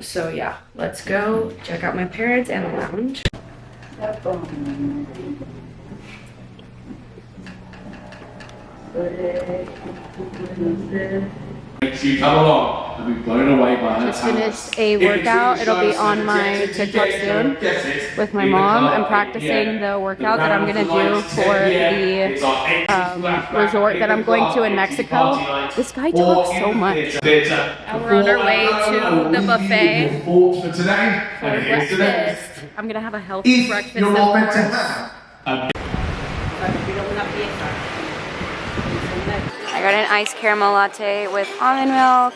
So yeah, let's go check out my parents and the lounge. Makes you come along and be blown away by Just finished a workout. It'll be on my TikTok soon with my mom. I'm practicing the workout that I'm gonna do for the resort that I'm going to in Mexico. This guy talks so much. And we're on our way to the buffet for breakfast. I'm gonna have a healthy breakfast, of course. I got an iced caramel latte with almond milk.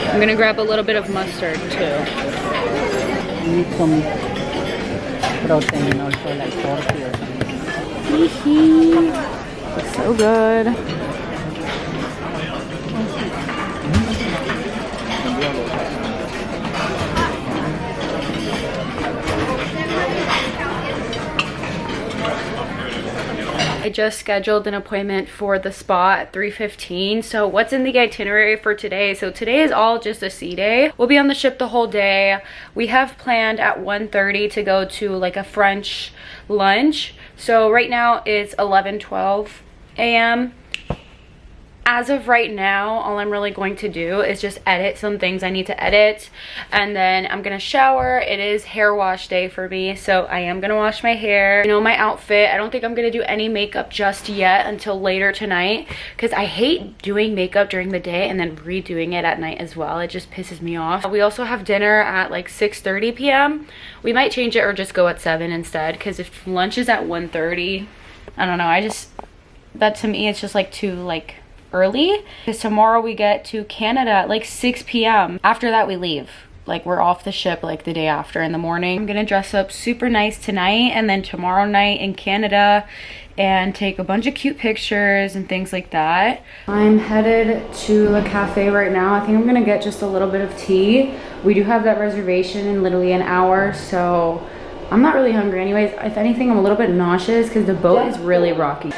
I'm gonna grab a little bit of mustard too. Need some protein also, like turkey or something. So good. I just scheduled an appointment for the spa at 3:15. So what's in the itinerary for today? So today is all just a sea day. We'll be on the ship the whole day. We have planned at 1:30 to go to like a French lunch. So right now it's 11:12 a.m. As of right now, all I'm really going to do is just edit some things I need to edit, and then I'm gonna shower. It is hair wash day for me, so I am gonna wash my hair. You know, my outfit, I don't think I'm gonna do any makeup just yet until later tonight, because I hate doing makeup during the day and then redoing it at night as well. It just pisses me off. We also have dinner at like 6:30 p.m. We might change it or just go at 7 instead, because if lunch is at 1:30, I don't know, that to me it's just like too like early, because tomorrow we get to Canada at like 6 p.m. After that we leave, like we're off the ship like the day after in the morning. I'm gonna dress up super nice tonight and then tomorrow night in Canada and take a bunch of cute pictures and things like that. I'm headed to a cafe right now. I think I'm gonna get just a little bit of tea. We do have that reservation in literally an hour, so I'm not really hungry anyways. If anything, I'm a little bit nauseous because the boat is really rocky.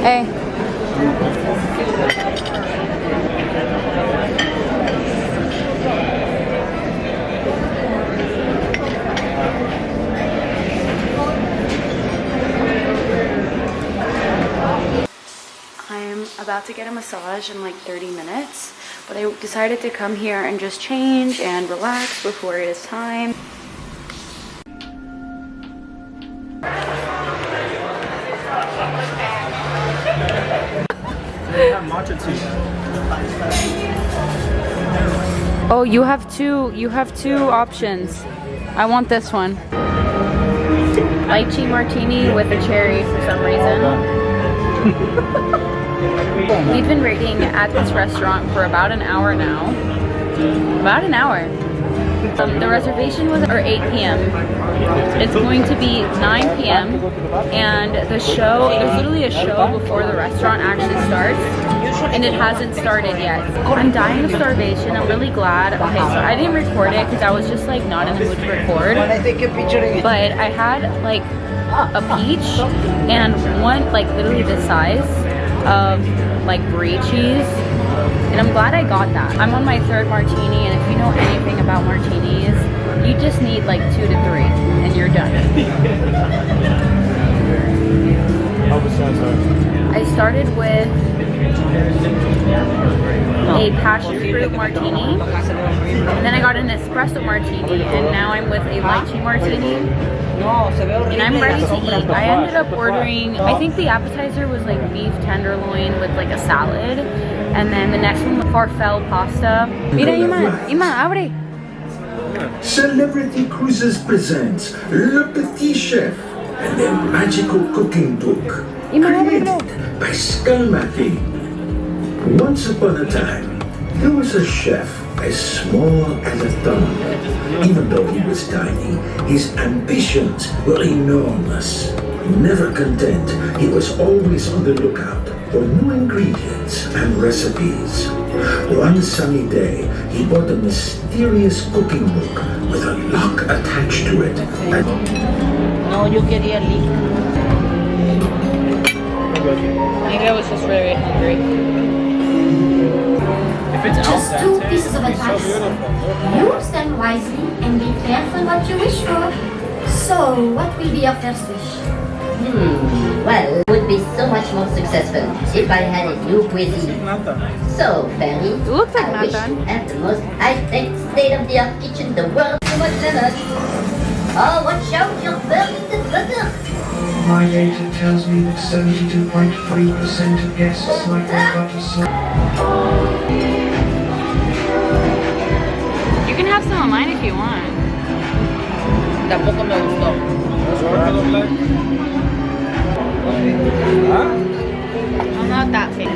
Hey. about to get a massage in like 30 minutes, but I decided to come here and just change and relax before it is time. Oh, you have two options. I want this one. Lychee martini with a cherry for some reason. We've been waiting at this restaurant for about an hour now. About an hour. The reservation was for 8 p.m. It's going to be 9 p.m. and the show, there's literally a show before the restaurant actually starts, and it hasn't started yet. I'm dying of starvation. I'm really glad. Okay, so I didn't record it because I was just like not in the mood to record. But I had like a peach and one like literally the size of like brie cheese. And I'm glad I got that. I'm on my 3rd martini, and if you know anything about martinis, you just need like 2 to 3 and you're done. I started with a passion fruit martini, and then I got an espresso martini, and now I'm with a lychee martini, and I'm ready to eat. I ended up ordering, I think the appetizer was like beef tenderloin with like a salad, and then the next one was farfalle pasta. Mira, Ima, abre. Celebrity Cruises presents Le Petit Chef and their magical cooking book, created by Skagway. Once upon a time, there was a chef as small as a thumb. Even though he was tiny, his ambitions were enormous. Never content, he was always on the lookout for new ingredients and recipes. One sunny day, he bought a mysterious cooking book with a lock attached to it. No, you quería leak. Maybe I was just really hungry. Just 2 pieces of advice. Use them wisely and be careful what you wish for. So, what will be your first wish? Well, it would be so much more successful if I had a new cuisine. So, Barry, It looks like I wish Nathan. to have the most high-tech, state-of-the-art kitchen in the world. So much lemon. Oh, watch out, you're burning the butter. My data tells me that 72.3% of guests like their butter slice. You can have some of mine if you want. Tampoco me gustó. I'm not that big.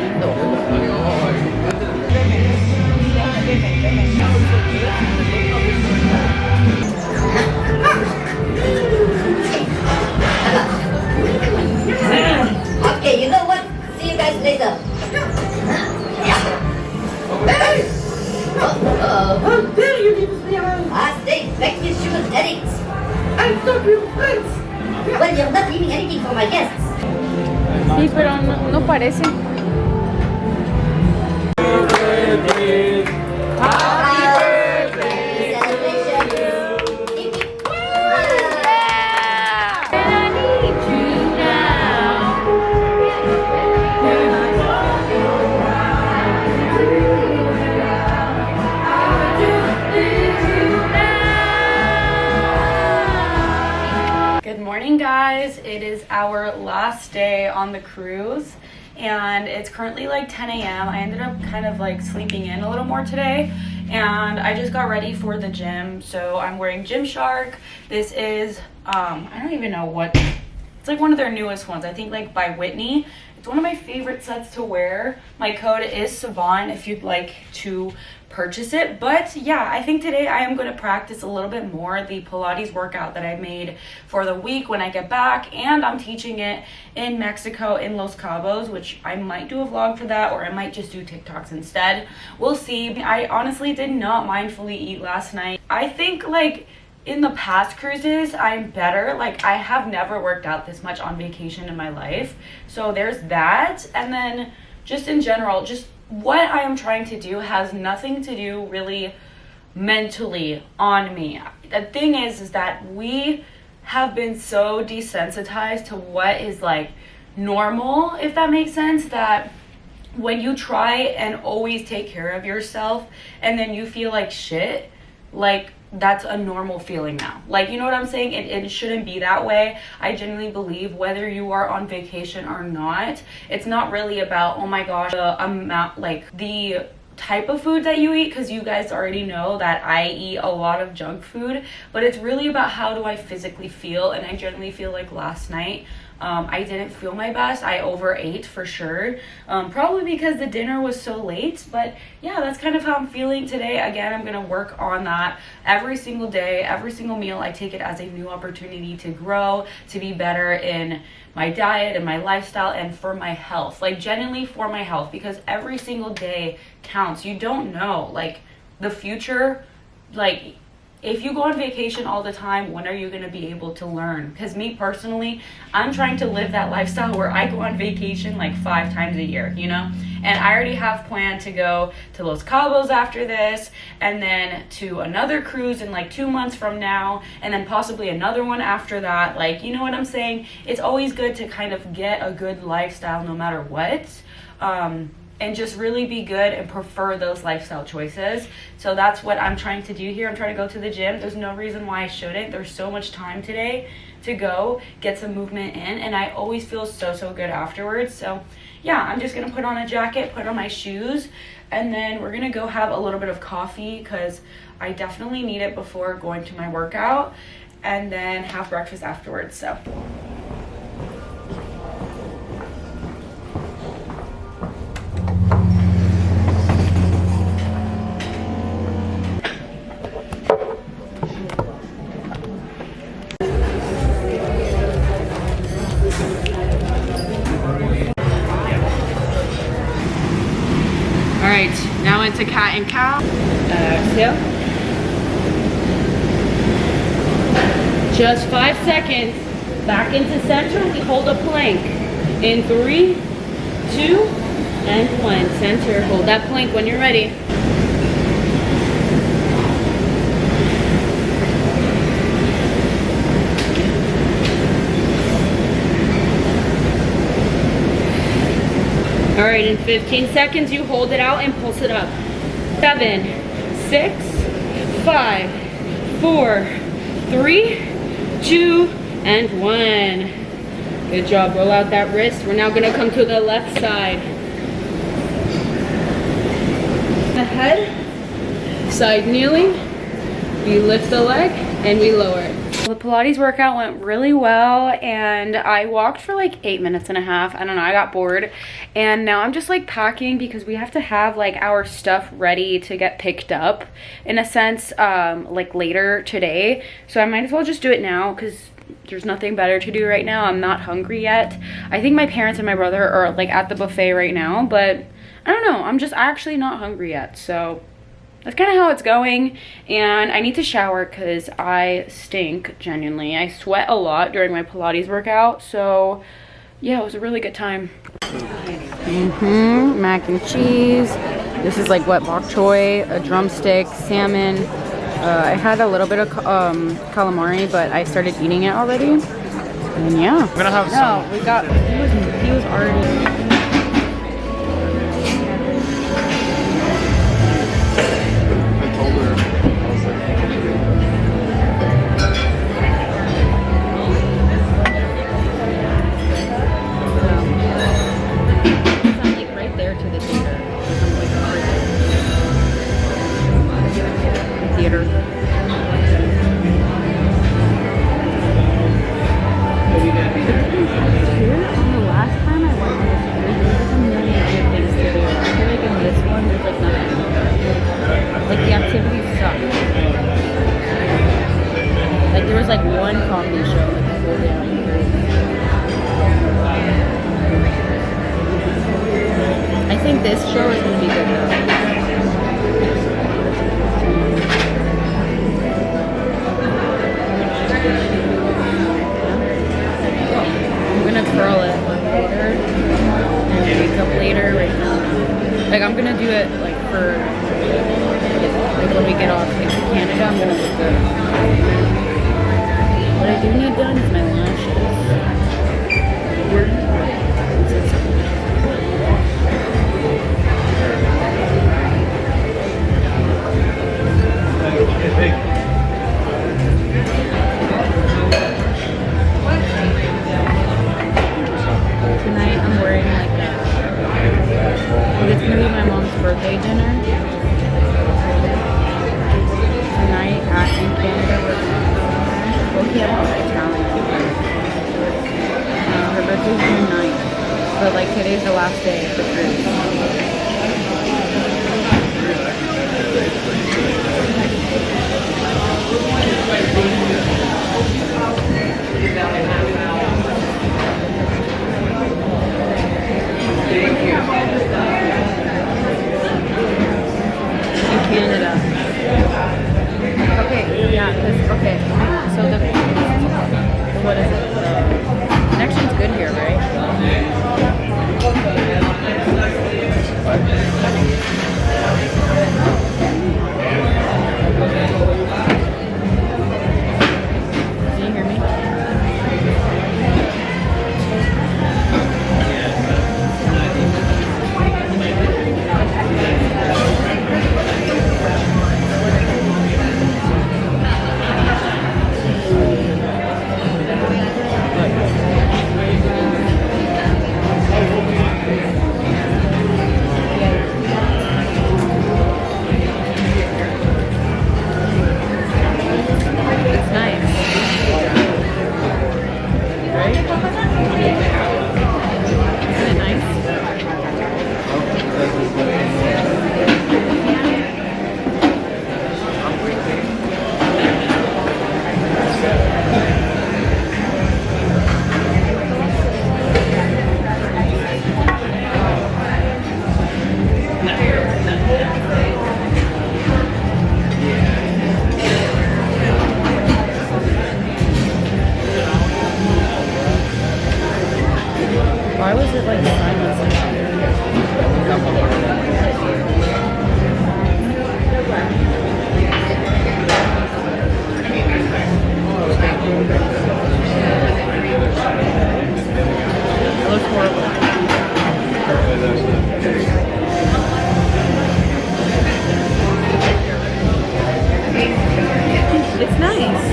Okay, you know what? See you guys later. How dare you leave me alone? I stay back with you with addicts. I thought we were friends. Well, you're not leaving anything for my guests. Sí, pero no parece. Good morning, guys. It is our last day on the cruise and it's currently like 10 a.m. I ended up kind of like sleeping in a little more today, and I just got ready for the gym. So I'm wearing Gymshark. This is I don't even know what, it's like one of their newest ones, I think, like by Whitney. It's one of my favorite sets to wear. My code is Sivan if you'd like to purchase it. But yeah, I think today I am going to practice a little bit more the Pilates workout that I made for the week when I get back, and I'm teaching it in Mexico in Los Cabos, which I might do a vlog for that, or I might just do TikToks instead. We'll see. I honestly did not mindfully eat last night. I think like in the past cruises I'm better. Like I have never worked out this much on vacation in my life, so there's that. And then just in general, just what I am trying to do has nothing to do really mentally on me. The thing is that we have been so desensitized to what is like normal, if that makes sense, that when you try and always take care of yourself and then you feel like shit, like that's a normal feeling now. Like, you know what I'm saying? It shouldn't be that way. I genuinely believe whether you are on vacation or not, it's not really about, oh my gosh, the amount, like the type of food that you eat, because you guys already know that I eat a lot of junk food, but it's really about how do I physically feel. And I generally feel like last night I didn't feel my best. I overate for sure, probably because the dinner was so late. But yeah, that's kind of how I'm feeling today. Again, I'm gonna work on that every single day, every single meal. I take it as a new opportunity to grow, to be better in my diet and my lifestyle, and for my health, like genuinely for my health, because every single day counts. You don't know, like the future, like if you go on vacation all the time, when are you going to be able to learn? Because me personally, I'm trying to live that lifestyle where I go on vacation like 5 times a year, you know? And I already have planned to go to Los Cabos after this, and then to another cruise in like 2 months from now, and then possibly another one after that. Like, you know what I'm saying? It's always good to kind of get a good lifestyle no matter what. And just really be good and prefer those lifestyle choices. So that's what I'm trying to do here. I'm trying to go to the gym. There's no reason why I shouldn't. There's so much time today to go get some movement in, and I always feel so good afterwards. So yeah, I'm just gonna put on a jacket, put on my shoes, and then we're gonna go have a little bit of coffee because I definitely need it before going to my workout, and then have breakfast afterwards. So now into cat and cow. Exhale. Just 5 seconds. Back into center. We hold a plank. In 3, 2, and 1. Center. Hold that plank when you're ready. All right, in 15 seconds, you hold it out and pulse it up. 7, 6, 5, 4, 3, 2, and 1. Good job. Roll out that wrist. We're now gonna come to the left side. The head, side kneeling. We lift the leg and we lower it. The Pilates workout went really well, and I walked for like 8.5 minutes. I don't know, I got bored, and now I'm just like packing because we have to have like our stuff ready to get picked up in a sense, like later today. So I might as well just do it now because there's nothing better to do right now. I'm not hungry yet. I think my parents and my brother are like at the buffet right now, but I don't know, I'm just actually not hungry yet. So that's kind of how it's going, and I need to shower because I stink, genuinely. I sweat a lot during my Pilates workout, so yeah, it was a really good time. Mac and cheese. This is like wet bok choy, a drumstick, salmon. I had a little bit of calamari, but I started eating it already. And yeah. I'm gonna have some. No, we got, he was already... This show is going to be good though. I'm going to curl it later and wake up later right now. Like I'm going to do it like for like when we get off like to Canada. I'm going to look good. What I do need done is my lashes. p.m. on my calendar. Her birthday's June 9th, but like today's the last day of the cruise. In Canada. Okay, yeah, okay. So what is it? The connection's good here, right? Can you hear me? It's nice. Right? Isn't it nice? Why was it like silence? It looks horrible. It's nice.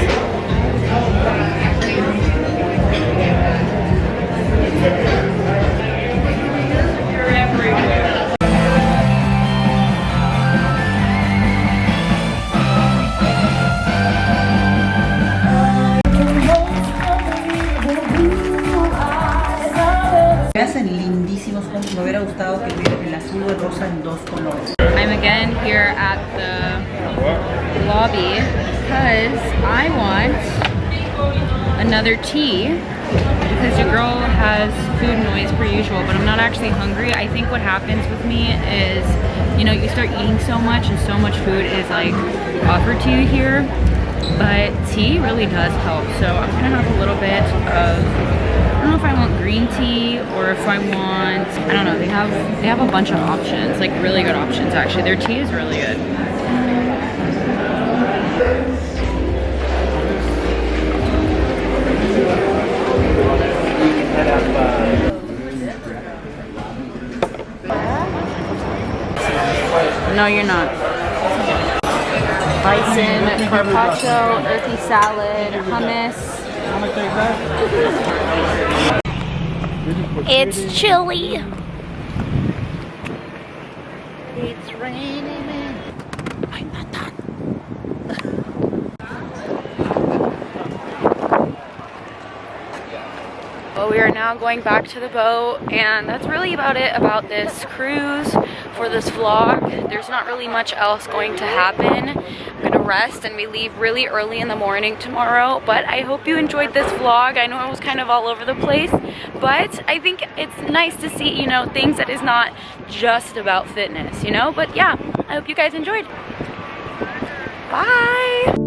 Me hacen lindísimos juntos. Me hubiera gustado que tuvieran el azul o el rosa en dos colores. I'm again here at the lobby because I want another tea because your girl has food noise per usual, but I'm not actually hungry. I think what happens with me is, you know, you start eating so much and so much food is like offered to you here, but tea really does help. So I'm gonna have a little bit of, I don't know if I want green tea or if I want, I don't know, they have a bunch of options, like really good options actually. Their tea is really good. No, you're not. Bison, carpaccio, earthy salad, hummus. It's chilly. It's raining. I'm not done. Well, we are now going back to the boat, and that's really about it about this cruise for this vlog. There's not really much else going to happen. I'm gonna rest and we leave really early in the morning tomorrow, but I hope you enjoyed this vlog. I know it was kind of all over the place, but I think it's nice to see, you know, things that is not just about fitness, you know? But yeah, I hope you guys enjoyed. Bye!